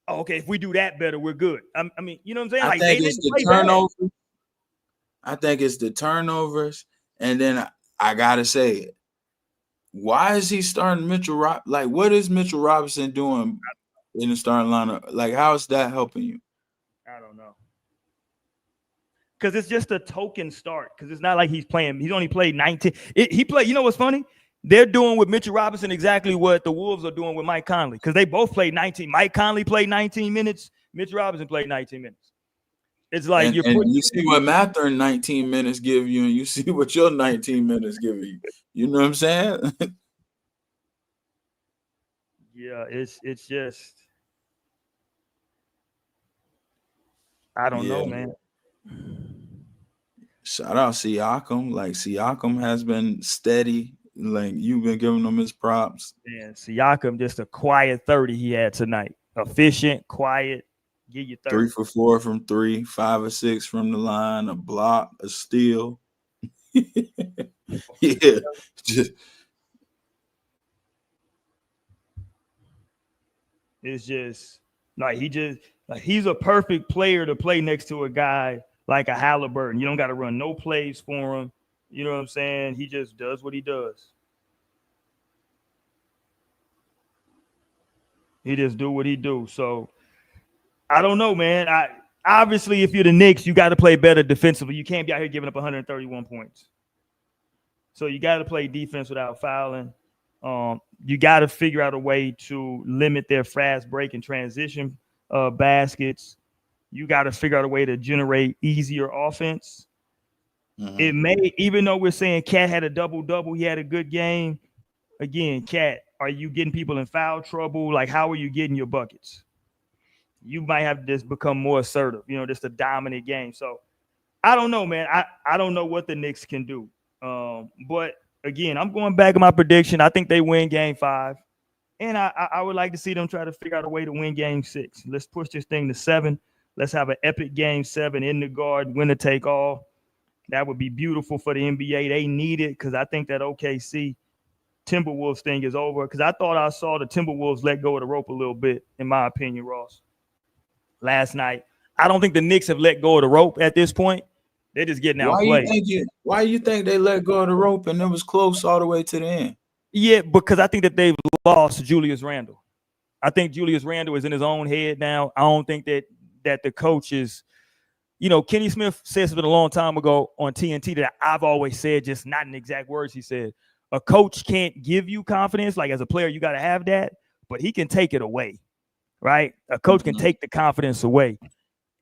oh, okay, if we do that better, we're good. I mean, you know what I'm saying? I think it's the turnovers. I think it's the turnovers. And then I got to say it. Why is he starting Mitchell Robinson? Like, what is Mitchell Robinson doing in the starting lineup? Like, how is that helping you? I don't know. Because it's just a token start. Because it's not like he's playing. He's only played 19. He played. You know what's funny? They're doing with Mitchell Robinson exactly what the Wolves are doing with Mike Conley, because they both played 19. Mike Conley played 19 minutes. Mitchell Robinson played 19 minutes. It's like and you see what Mathurin 19 minutes give you, and you see what your 19 minutes give you. You know what I'm saying? Yeah, it's just, I don't know, man. Shout out Siakam. Like, Siakam has been steady. Like, you've been giving him his props. Man, Siakam, just a quiet 30 he had tonight. Efficient, quiet, give you 30. 3 for 4 from 3, 5 or 6 from the line, a block, a steal. Yeah, it's just like he's a perfect player to play next to a guy like a Halliburton. You don't got to run no plays for him. You know what I'm saying? He just does what he does. He just do what he do. So I don't know, man. Obviously, if you're the Knicks, you got to play better defensively. You can't be out here giving up 131 points. So you got to play defense without fouling. You got to figure out a way to limit their fast break and transition baskets. You got to figure out a way to generate easier offense. Mm-hmm. It may, even though we're saying Cat had a double-double, he had a good game. Again, Cat, are you getting people in foul trouble? Like, how are you getting your buckets? You might have to just become more assertive, just a dominant game. So I don't know, man. I don't know what the Knicks can do. But again, I'm going back to my prediction. I think they win game 5. And I would like to see them try to figure out a way to win game 6. Let's push this thing to 7. Let's have an epic game 7 in the Garden, winner take all. That would be beautiful for the NBA. They need it, because I think that OKC Timberwolves thing is over, because I thought I saw the Timberwolves let go of the rope a little bit, in my opinion, Ross, last night. I don't think the Knicks have let go of the rope at this point. They're just getting outplayed. Why you think they let go of the rope and it was close all the way to the end? Yeah, because I think that they've lost Julius Randle. I think Julius Randle is in his own head now. I don't think that the coach is, Kenny Smith said something a long time ago on TNT that I've always said, just not in exact words. He said, a coach can't give you confidence. Like, as a player, you got to have that, but he can take it away, right? A coach can take the confidence away.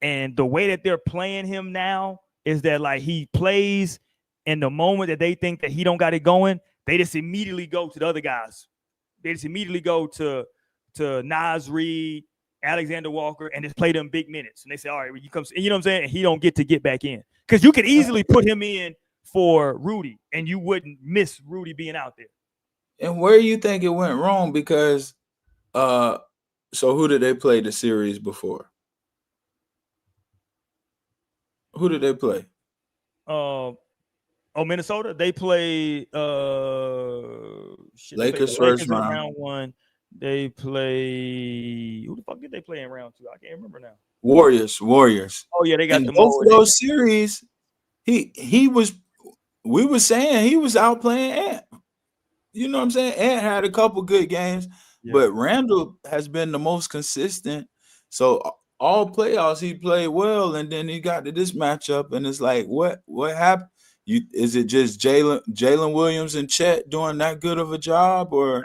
And the way that they're playing him now is that, like, he plays, and the moment that they think that he don't got it going, they just immediately go to the other guys. They just immediately go to Naz Reid, Alexander Walker, and just play them big minutes. And they say, all right, when you come, you know what I'm saying? And he don't get to get back in. Because you could easily put him in for Rudy, and you wouldn't miss Rudy being out there. And where do you think it went wrong? Because so who did they play the series before? Who did they play? Minnesota. They play Lakers first round 1. They play, who the fuck did they play in round 2? I can't remember now. Warriors. Oh yeah, they got the both of those series. He was. We were saying he was outplaying Ant. You know what I'm saying? Ant had a couple good games, but Randall has been the most consistent. So all playoffs he played well, and then he got to this matchup, and it's like, what happened? Is it just Jalen Williams and Chet doing that good of a job, or?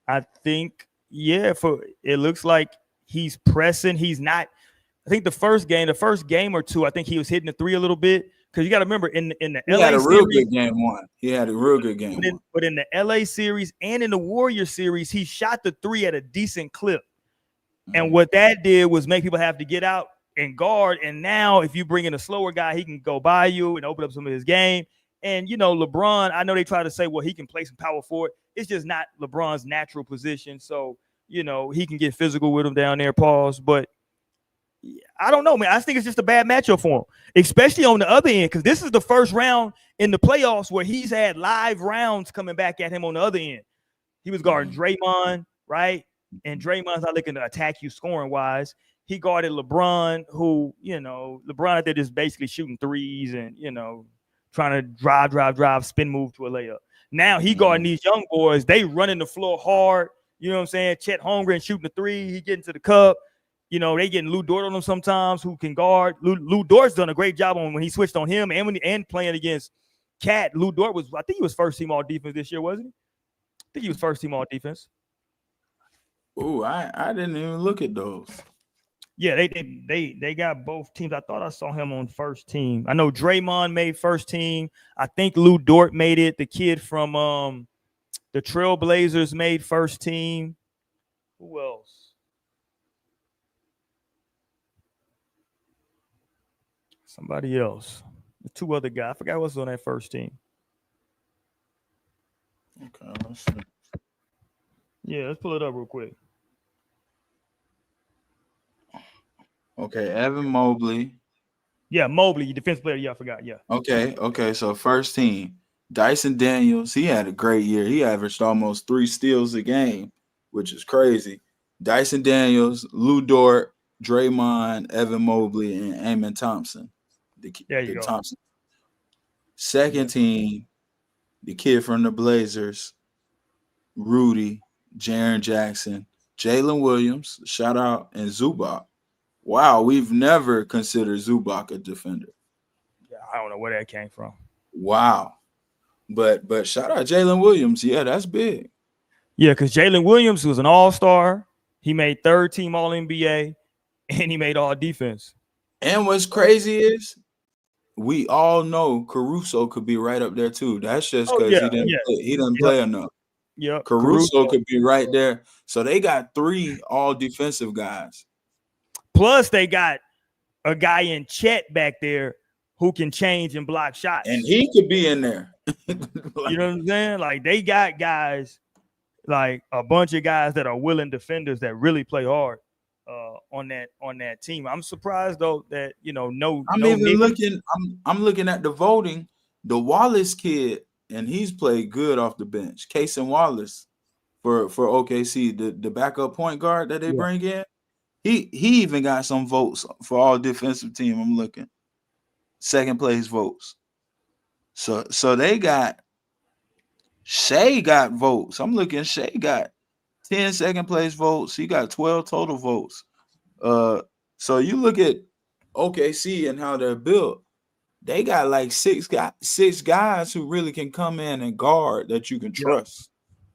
I think, it looks like he's pressing. He's not. I think the first game or two, I think he was hitting the 3 a little bit, because you got to remember in the LA had a series, real good game 1. He had a real good game. But in the LA series and in the Warrior series, he shot the 3 at a decent clip. Mm-hmm. And what that did was make people have to get out and guard. And now if you bring in a slower guy, he can go by you and open up some of his game. And, LeBron, I know they try to say, well, he can play some power forward. It's just not LeBron's natural position. So, he can get physical with him down there, pause. But I don't know, man. I think it's just a bad matchup for him, especially on the other end, because this is the first round in the playoffs where he's had live rounds coming back at him on the other end. He was guarding Draymond, right? And Draymond's not looking to attack you scoring-wise. He guarded LeBron, who, LeBron out there just basically shooting threes and, trying to drive, spin move to a layup. Now he guarding these young boys. They running the floor hard. You know what I'm saying? Chet Holmgren shooting the 3. He getting to the cup. They getting Lou Dort on them sometimes, who can guard. Lou Dort's done a great job when he switched on him and playing against Cat. Lou Dort I think he was first team all defense this year, wasn't he? think he was first team all defense. Ooh, I didn't even look at those. Yeah, they got both teams. I thought I saw him on first team. I know Draymond made first team. I think Lou Dort made it. The kid from the Trailblazers made first team. Who else? Somebody else. The two other guys. I forgot what's on that first team. Okay, let's see. Yeah, let's pull it up real quick. Okay, Evan Mobley. Yeah, Mobley, defense player. Yeah, I forgot. Yeah. Okay. So first team, Dyson Daniels. He had a great year. He averaged almost 3 steals a game, which is crazy. Dyson Daniels, Lou Dort, Draymond, Evan Mobley, and Amen Thompson. There you The go. Thompson. Second team, the kid from the Blazers, Rudy, Jaren Jackson, Jalen Williams, shout out, and Zubac. Wow, we've never considered Zubac a defender. Yeah, I don't know where that came from. Wow. But shout out Jalen Williams. Yeah, that's big. Yeah, because Jalen Williams was an all-star. He made third team All-NBA, and he made all defense. And what's crazy is we all know Caruso could be right up there too. That's just because he didn't play enough. Yeah, Caruso could be right there. So they got 3 all defensive guys. Plus, they got a guy in Chet back there who can change and block shots. And he could be in there. You know what I'm saying? Like, they got guys, like a bunch of guys that are willing defenders that really play hard on that team. I'm surprised though that I'm looking at the voting. The Wallace kid, and he's played good off the bench. Cason Wallace for OKC, the backup point guard that they bring in. He even got some votes for all defensive team. I'm looking. Second place votes. So they got Shea got votes. I'm looking. Shea got 10 second place votes. He got 12 total votes. So you look at OKC and how they're built. They got like 6 guys who really can come in and guard that you can trust.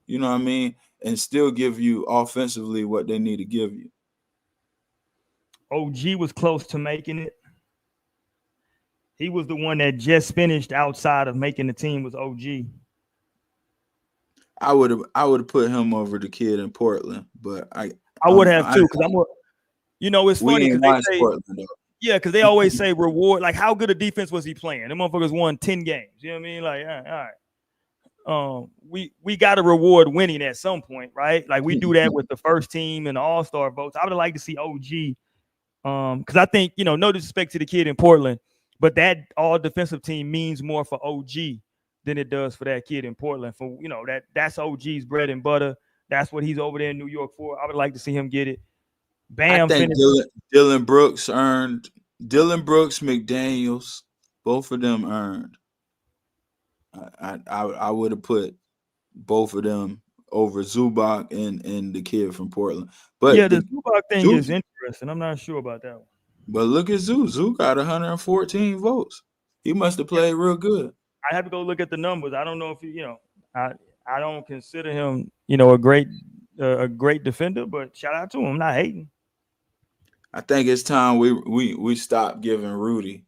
You know what I mean? And still give you offensively what they need to give you. OG was close to making it. He was the one that just finished outside of making the team was OG. I would have put him over the kid in Portland, but I would have too, because it's funny because they say Portland, though. Yeah, because they always say reward. Like, how good a defense was he playing? Them motherfuckers won 10 games. You know what I mean? Like, all right. We got to reward winning at some point, right? Like, we do that with the first team and the all-star votes. I would like to see OG. Because I think, no disrespect to the kid in Portland, but that all defensive team means more for OG than it does for that kid in Portland. For that's OG's bread and butter. That's what he's over there in New York for. I would like to see him get it. Bam. I think Dylan Brooks, McDaniels, both of them earned. I would have put both of them over Zubac and the kid from Portland. But yeah, the Zubac thing is interesting. I'm not sure about that one. But look at Zoo. Zoo got 114 votes. He must have played real good. I have to go look at the numbers. I don't know if I don't consider him, a great defender, but shout out to him. I'm not hating. I think it's time we stop giving Rudy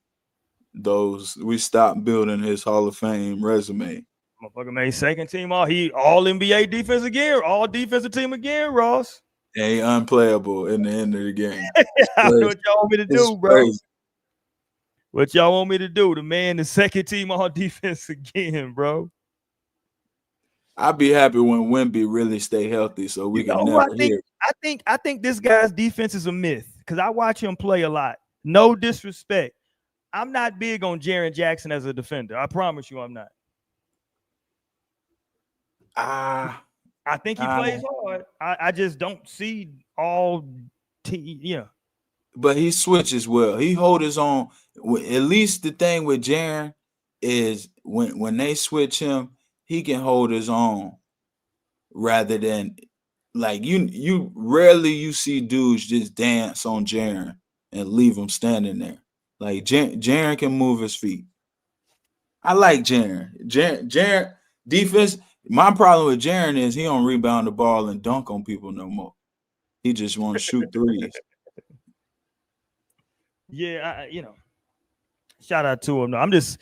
those. We stop building his Hall of Fame resume. Motherfucker made second team all NBA defense again, all defensive team again, Ross. He unplayable in the end of the game. I don't know what y'all want me to do, bro. Crazy. What y'all want me to do? The man, the second team all defense again, bro. I'd be happy when Wemby really stay healthy, so we can never hear. I think this guy's defense is a myth because I watch him play a lot. No disrespect. I'm not big on Jaren Jackson as a defender. I promise you I'm not. I think he plays hard. I just don't see all But he switches well. He holds his own. At least the thing with Jaren is when they switch him, he can hold his own rather than like you rarely see dudes just dance on Jaren and leave him standing there. Like Jaren can move his feet. I like Jaren. Jaren defense. My problem with Jaren is he don't rebound the ball and dunk on people no more. He just want to shoot threes. Yeah, shout out to him. No, I'm just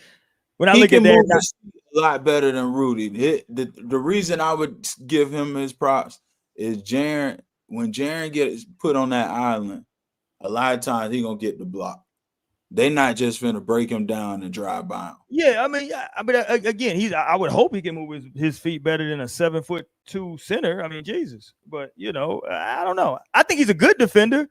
when I He look at can move that. his feet a lot better than Rudy. The reason I would give him his props is Jaren. When Jaren gets put on that island, a lot of times he gonna get the block. They not just finna break him down and drive by him. Yeah, again, I would hope he can move his feet better than a 7'2" center. I mean, Jesus, but I don't know. I think he's a good defender.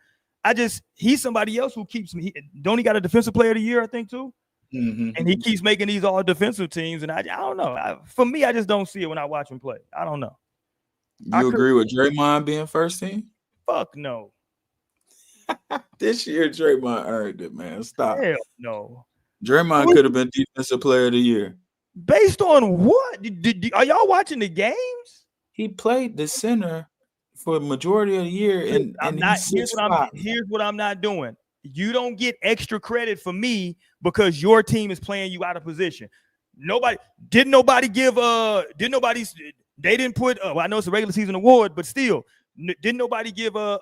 He's somebody else who keeps me. Don't he got a defensive player of the year? I think too. Mm-hmm. And he keeps making these all defensive teams, and I don't know. For me, I just don't see it when I watch him play. I don't know. You agree with Draymond being first team? Fuck no. This year, Draymond earned it, man. Stop. Hell no. Draymond could have been defensive player of the year. Based on what? Are y'all watching the games? He played the center for a majority of the year, and here's what I'm not doing. You don't get extra credit for me because your team is playing you out of position. They didn't put well, I know it's a regular season award, but still, didn't nobody give what's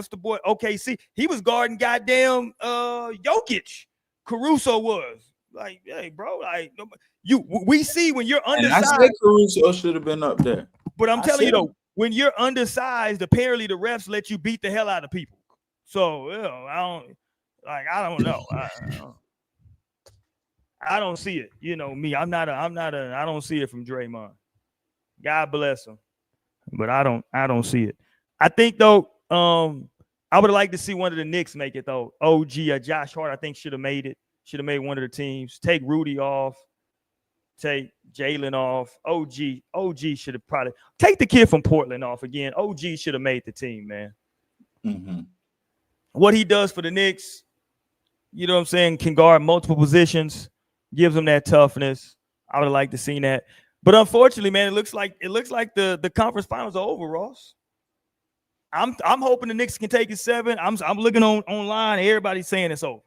the boy OKC? He was guarding goddamn Jokic. Caruso was like, hey, bro, like we see when you're undersized. And I said Caruso should have been up there. But I'm telling you though, when you're undersized, apparently the refs let you beat the hell out of people. So I don't know. I don't see it. Me. I don't see it from Draymond. God bless him. But I don't see it. I think though, I would like to see one of the Knicks make it though. OG Josh Hart, I think should have made it. Should have made one of the teams. Take Rudy off. Take Jalen off. OG should have probably take the kid from Portland off again. OG should have made the team, man. Mm-hmm. What he does for the Knicks, you know what I'm saying, can guard multiple positions, gives them that toughness. I would have liked to see that. But unfortunately, man, it looks like the conference finals are over, Ross. I'm hoping the Knicks can take it 7. I'm looking online, everybody's saying it's over.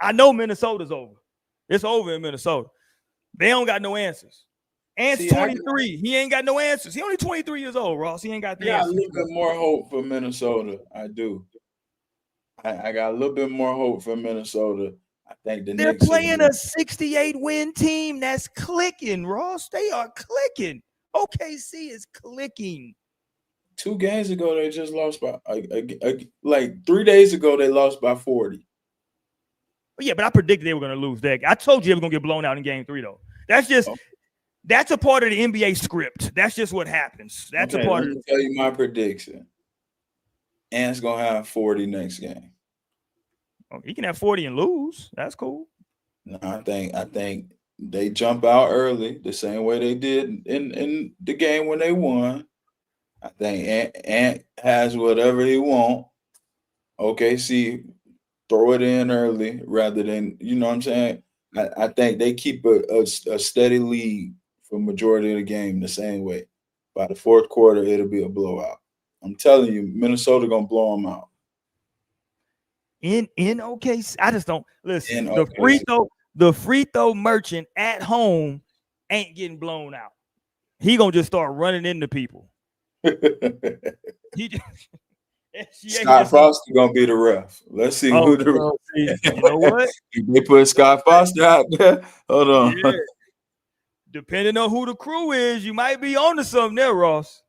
I know Minnesota's over. It's over in Minnesota. They don't got no answers. Ant's 23. He ain't got no answers. He only 23 years old, Ross. He ain't got the answers. I got a little bit more hope for Minnesota. I do. I got a little bit more hope for Minnesota. I think they're Knicks playing a 68-win team that's clicking, Ross. They are clicking. OKC is clicking. 2 games ago, they just lost by like 3 days ago, they lost by 40. Yeah, but I predicted they were going to lose that. I told you they were going to get blown out in game 3, though. That's a part of the NBA script. That's just what happens. That's a part of it. Tell you my prediction. Ant's going to have 40 next game. Oh, he can have 40 and lose. That's cool. No, I think they jump out early the same way they did in the game when they won. I think Ant has whatever he want. OKC throw it in early rather than, you know what I'm saying? I think they keep a steady lead for majority of the game the same way. By the 4th quarter, it'll be a blowout. I'm telling you, Minnesota gonna blow them out. In OKC, I just don't listen. The free throw merchant at home ain't getting blown out. He gonna just start running into people. Scott Foster gonna be the ref. Let's see who the ref. You know what? They put Scott Foster out there. Hold on. Yeah. Depending on who the crew is, you might be onto something there, Ross.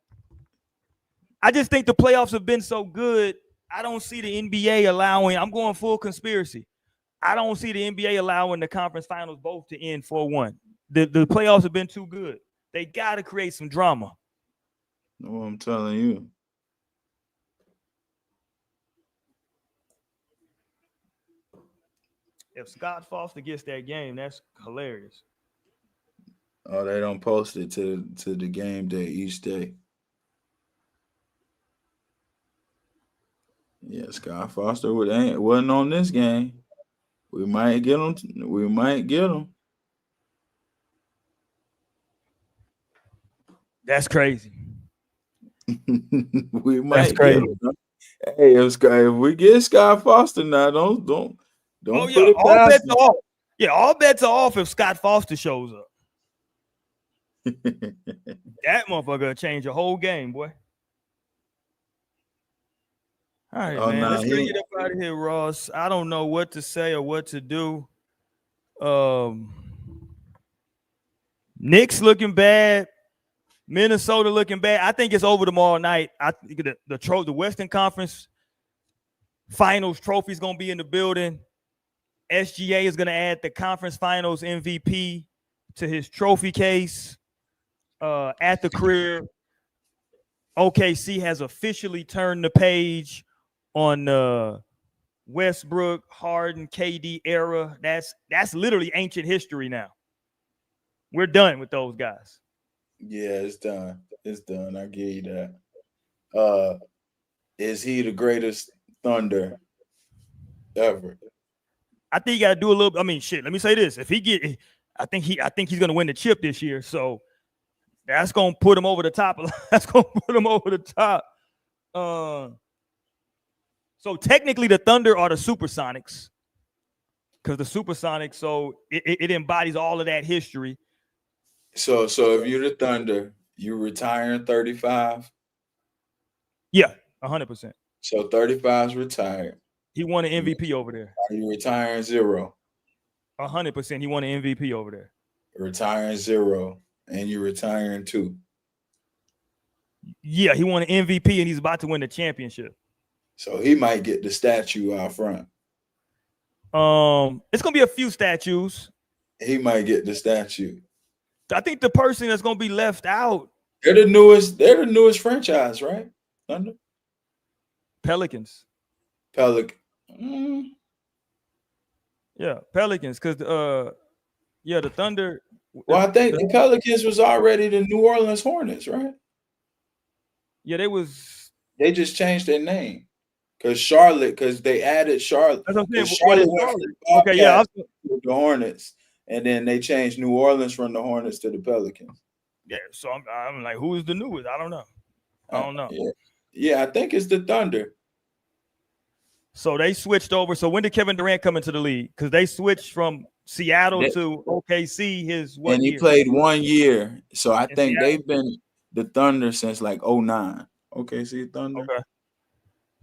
I just think the playoffs have been so good. I don't see the NBA allowing. I'm going full conspiracy. I don't see the NBA allowing the conference finals both to end 4-1. The playoffs have been too good. They got to create some drama. No, I'm telling you. If Scott Foster gets that game, that's hilarious. Oh, they don't post it to the game day each day. Yeah, Scott Foster wasn't on this game. We might get him. We might get him. That's crazy. We might get him. Hey, if we get Scott Foster now, don't put it past him. All bets are off if Scott Foster shows up. That motherfucker changed the whole game, boy. All right, Oh man. no, Let's get up out of here, Ross. I don't know what to say or what to do. Knicks looking bad. Minnesota looking bad. I think it's over tomorrow night. I think the Western Conference Finals trophy is gonna be in the building. SGA is gonna add the conference finals MVP to his trophy case. At the crib, OKC has officially turned the page on the Westbrook, Harden, KD era. That's literally ancient history now. We're done with those guys. Yeah, it's done. It's done. I give you that. Is he the greatest Thunder ever? I think you got to do a little. I mean, shit. Let me say this: if he get, I think he's going to win the chip this year. So that's going to put him over the top. That's going to put him over the top. So technically, the Thunder are the Supersonics, because the Supersonics. So it embodies all of that history. So if you're the Thunder, you retiring 35. Yeah, 100%. So 35's retired. He won an MVP over there. Are you retiring 0? 100%. He won an MVP over there. Retiring 0, and you're retiring 2. Yeah, he won an MVP, and he's about to win the championship. So he might get the statue out front. It's gonna be a few statues. He might get the statue. I think the person that's gonna be left out. They're the newest franchise, right? Thunder? Pelicans. Pelican. Yeah, Pelicans. Because the Thunder. Well, I think the Pelicans was already the New Orleans Hornets, right? Yeah, they just changed their name. Because they added Charlotte. That's what I'm saying. Charlotte okay, yeah. The Hornets, and then they changed New Orleans from the Hornets to the Pelicans. Yeah, so I'm like, who is the newest? I don't know. Yeah, I think it's the Thunder. So they switched over. So when did Kevin Durant come into the league? Because they switched from Seattle to OKC. He played 1 year. So I think they've been the Thunder since like 2009. OKC Thunder. Okay.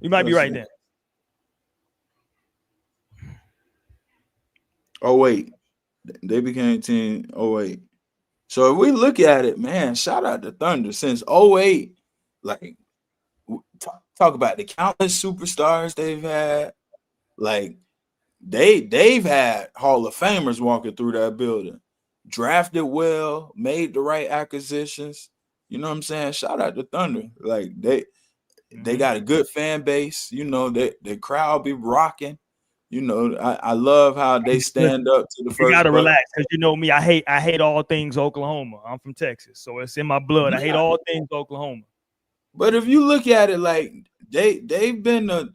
You might be right there. Oh, wait. They became team 08. So if we look at it, man, shout out to Thunder since 08. Like, talk about the countless superstars they've had. Like, they've had Hall of Famers walking through that building. Drafted well, made the right acquisitions. You know what I'm saying? Shout out to Thunder. Like, they got a good fan base. You know, the crowd be rocking. You know, I love how they stand up to the first. You gotta relax, because you know me. I hate all things Oklahoma. I'm from Texas, so it's in my blood. I hate all things Oklahoma. But if you look at it, like they've been a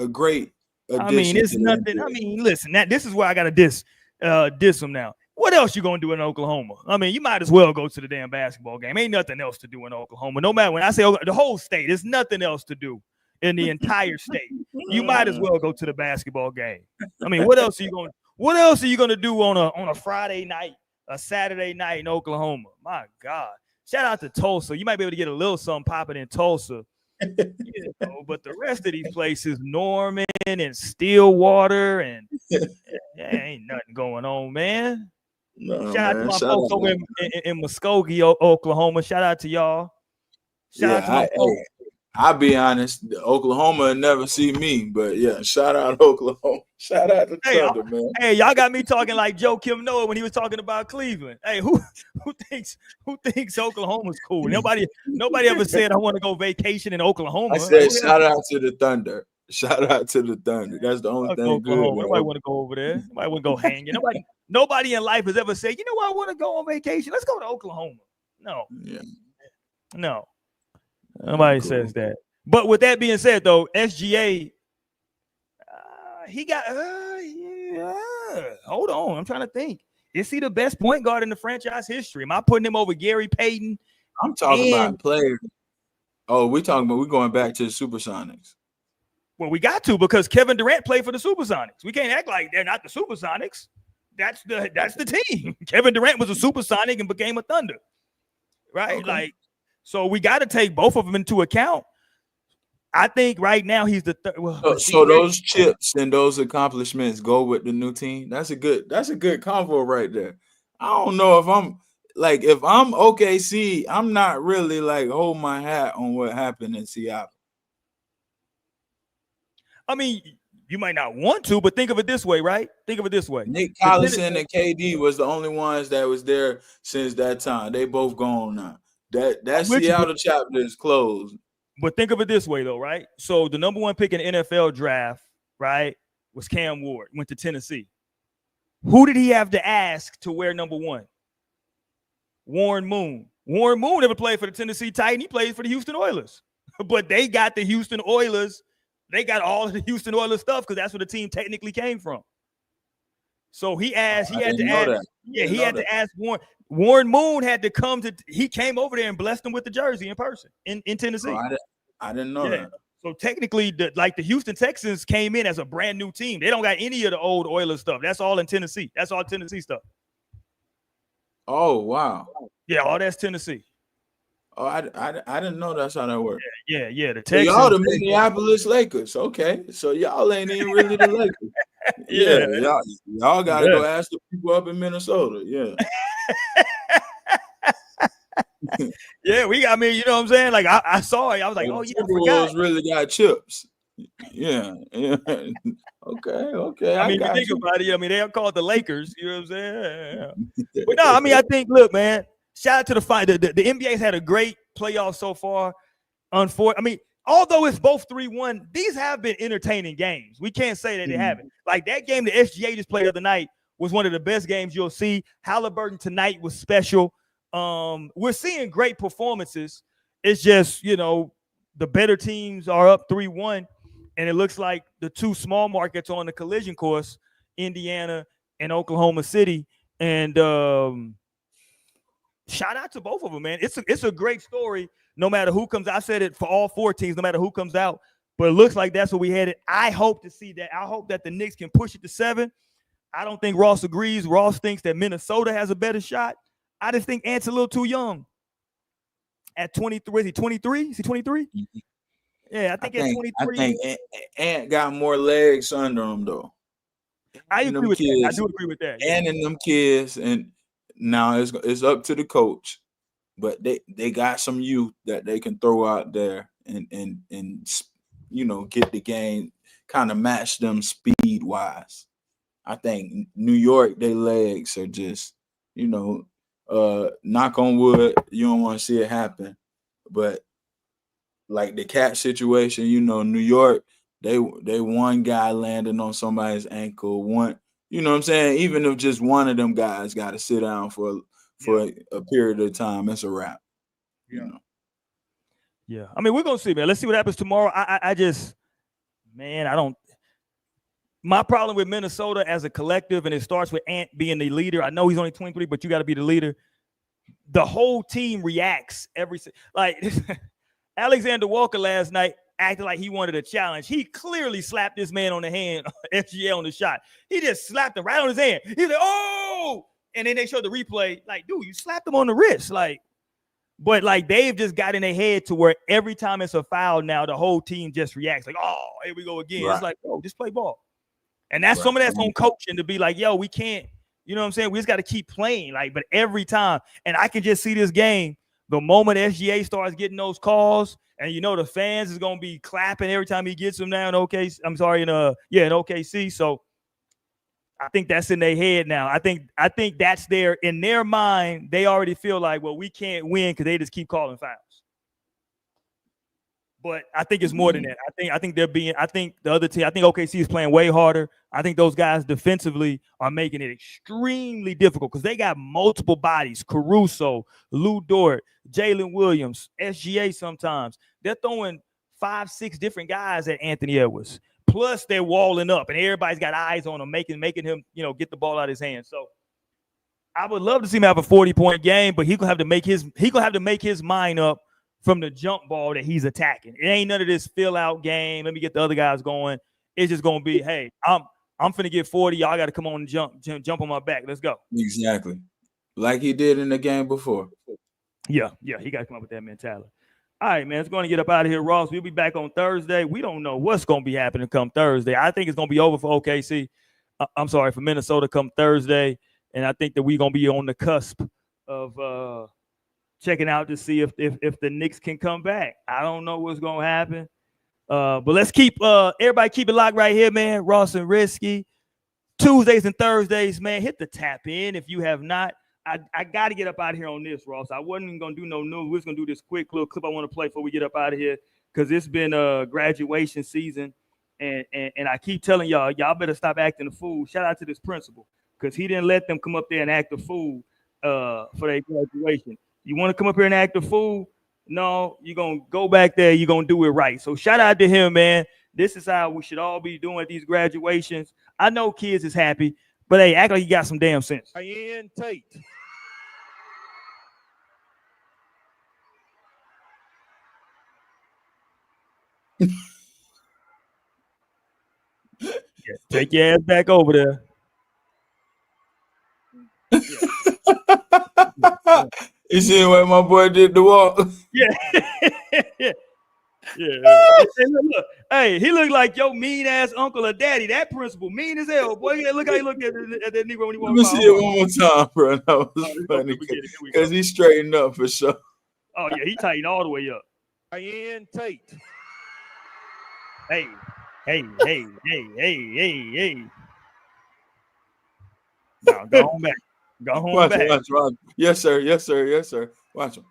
great addition. I mean, it's nothing. I mean, listen, this is where I gotta diss them now. What else you gonna do in Oklahoma? I mean, you might as well go to the damn basketball game. Ain't nothing else to do in Oklahoma. No matter when I say the whole state, there's nothing else to do in the entire state. You might as well go to the basketball game. I mean, what else are you gonna do on a Friday night, a Saturday night in Oklahoma? My God. Shout out to Tulsa. You might be able to get a little something popping in Tulsa. But the rest of these places, Norman and Stillwater, and ain't nothing going on, man. No, shout out to my folks over in Muskogee, Oklahoma. Shout out to y'all. Shout out to my folks. I'll be honest, Oklahoma will never see me, but yeah, shout out Oklahoma. Shout out to Thunder, man. Hey, y'all got me talking like Joe Kim Noah when he was talking about Cleveland. Hey, who thinks Oklahoma's cool? Nobody ever said I want to go vacation in Oklahoma. I said shout out to the Thunder. Shout out to the Thunder. That's the only thing Oklahoma. good. Nobody want to go over there. Nobody want to go hang. Nobody in life has ever said, you know what, I want to go on vacation. Let's go to Oklahoma. No. Yeah. No. Nobody says that. But with that being said, though, SGA, he got. Hold on, I'm trying to think. Is he the best point guard in the franchise history? Am I putting him over Gary Payton? I'm talking about players. Oh, we're going back to the Supersonics. Well, we got to, because Kevin Durant played for the Supersonics. We can't act like they're not the Supersonics. That's the team. Kevin Durant was a Supersonic and became a Thunder. right? Okay. Like, so we got to take both of them into account. I think right now he's the third. Well, So those chips and those accomplishments go with the new team. That's a good convo right there. I don't know if I'm OKC, I'm not really like hold my hat on what happened in Seattle. I mean, you might not want to, but think of it this way, right? Think of it this way. Nick Collison and KD was the only ones that was there since that time. They both gone now. That Seattle chapter is closed. But think of it this way, though, right? So the number one pick in the NFL draft, right, was Cam Ward, went to Tennessee. Who did he have to ask to wear number one? Warren Moon. Warren Moon never played for the Tennessee Titans. He played for the Houston Oilers. But they got the Houston Oilers. They got all of the Houston Oilers stuff because that's where the team technically came from. So he asked, he had to ask Warren. Warren Moon had to come to, he came over there and blessed him with the jersey in person in Tennessee. Oh, I didn't know that. So technically, the Houston Texans came in as a brand new team. They don't got any of the old Oilers stuff. That's all in Tennessee. That's all Tennessee stuff. Oh, wow. Yeah, all that's Tennessee. Oh, I didn't know that's how that worked. Yeah. The Texans. So y'all the Minneapolis Lakers. Okay. So y'all ain't even really the Lakers. Yeah. Y'all got to go ask the people up in Minnesota. Yeah. Yeah, I mean, you know what I'm saying? Like, I saw it. I was like, oh, yeah, Timberwolves really got chips. Yeah. Okay. I mean, if you think about it, I mean, they'll call it the Lakers. You know what I'm saying? Yeah. But no, I mean, I think, look, man, shout out to the fight. The NBA's had a great playoff so far. I mean, although it's both 3-1, these have been entertaining games. We can't say that they haven't. Like that game the SGA just played the other night was one of the best games you'll see. Halliburton tonight was special. We're seeing great performances. It's just, you know, the better teams are up 3-1, and it looks like the two small markets on the collision course, Indiana and Oklahoma City. And shout out to both of them, man. It's a great story. No matter who comes out. I said it for all four teams, no matter who comes out. But it looks like that's where we headed. I hope to see that. I hope that the Knicks can push it to 7. I don't think Ross agrees. Ross thinks that Minnesota has a better shot. I just think Ant's a little too young. At 23, is he 23? Is he 23? Yeah, I think at 23. I think Ant got more legs under him, though. I agree with that. I do agree with that. And in them kids, and now it's up to the coach. But they got some youth that they can throw out there and you know, get the game, kind of match them speed wise. I think New York, their legs are just, you know, knock on wood, you don't want to see it happen. But like the cat situation, you know, New York, they one guy landing on somebody's ankle, one, you know what I'm saying? Even if just one of them guys got to sit down for a period of time, it's a wrap. You know. Yeah. I mean, we're gonna see, man. Let's see what happens tomorrow. I just, man, I don't. My problem with Minnesota as a collective, and it starts with Ant being the leader. I know he's only 23, but you got to be the leader. The whole team reacts like Alexander Walker last night acted like he wanted a challenge. He clearly slapped this man on the hand, FGA on the shot. He just slapped him right on his hand. He's like, oh. And then they showed the replay, like, dude, you slapped him on the wrist. Like, but like they've just got in their head to where every time it's a foul now, the whole team just reacts like, oh, here we go again. Right. It's like, oh, just play ball. And that's some of that's on coaching to be like, yo, we can't, you know what I'm saying? We just got to keep playing. Like, but every time, and I can just see this game, the moment SGA starts getting those calls, and you know the fans is gonna be clapping every time he gets them now in OKC. I'm sorry, in OKC. So I think that's in their head now. I think that's in their mind. They already feel like, well, we can't win because they just keep calling fouls. But I think it's more than that. I think the other team, I think OKC is playing way harder. I think those guys defensively are making it extremely difficult because they got multiple bodies. Caruso, Lou Dort, Jalen Williams, SGA sometimes. They're throwing 5-6 different guys at Anthony Edwards. Plus they're walling up and everybody's got eyes on him, making him, you know, get the ball out of his hands. So I would love to see him have a 40-point game, but he's gonna have to make his mind up from the jump ball that he's attacking. It ain't none of this fill out game. Let me get the other guys going. It's just gonna be, hey, I'm finna get 40. Y'all got to come on and jump on my back. Let's go. Exactly, like he did in the game before. Yeah, he got to come up with that mentality. All right, man, it's going to get up out of here, Ross. We'll be back on Thursday. We don't know what's going to be happening come Thursday. I think it's going to be over for OKC. I'm sorry, for Minnesota come Thursday. And I think that we're going to be on the cusp of checking out to see if the Knicks can come back. I don't know what's going to happen. But let's keep everybody keep it locked right here, man. Ross and Risky. Tuesdays and Thursdays, man. Hit the tap in if you have not. I got to get up out of here on this, Ross. I wasn't even going to do no news. We're just going to do this quick little clip I want to play before we get up out of here because it's been a graduation season. And I keep telling y'all better stop acting a fool. Shout out to this principal because he didn't let them come up there and act a fool for their graduation. You want to come up here and act a fool? No, you're going to go back there. You're going to do it right. So shout out to him, man. This is how we should all be doing at these graduations. I know kids is happy, but hey, act like you got some damn sense. Ian Tate. Yeah, take your ass back over there. Yeah. You see what my boy did the walk? Yeah. Hey, look. Hey, he looked like your mean ass uncle or daddy. That principal mean as hell, boy. Yeah, look how he looked at that Negro when he walked by. Let me see it one more time, bro. That was funny because he straightened up for sure. Oh yeah, he tightened all the way up. Ian Tate. Hey. Now go on back. Go home back. Watch. Yes, sir. Watch him.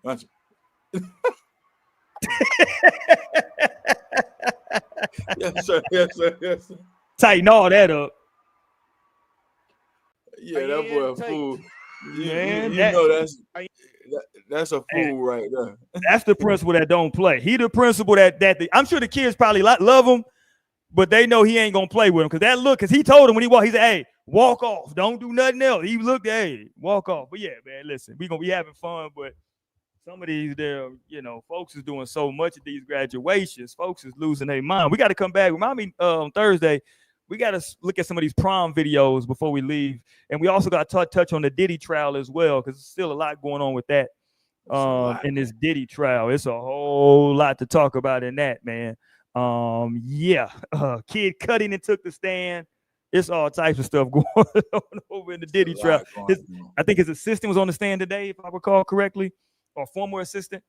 Yes, sir. Tighten all that up. Yeah, that boy a fool. Man, you know that's a fool right there. That's the principal that don't play. He the principal that I'm sure the kids probably love him, but they know he ain't gonna play with him because he told him when he walked, he said, "Hey, walk off, don't do nothing else." He looked, "Hey, walk off." But yeah, man, listen, we gonna be having fun, but some of these there, folks is doing so much at these graduations. Folks is losing their mind. We got to come back. Remind me on Thursday. We got to look at some of these prom videos before we leave, and we also got to touch on the Diddy trial as well because there's still a lot going on with that. In this Diddy trial, it's a whole lot to talk about in that, man. Kid Cudi and took the stand. It's all types of stuff going on over in the Diddy trial. I think his assistant was on the stand today, if I recall correctly, or former assistant.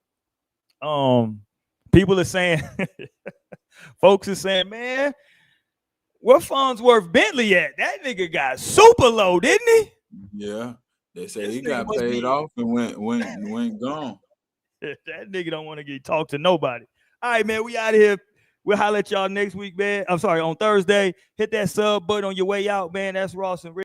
People are saying, folks are saying, man, where Farnsworth Bentley at? That nigga got super low, didn't he? Yeah, they say he got paid off and went gone. That nigga don't want to get talked to nobody. All right, man, we out of here. We'll holler at y'all next week, man. I'm sorry, on Thursday. Hit that sub button on your way out, man. That's Ross and Rick.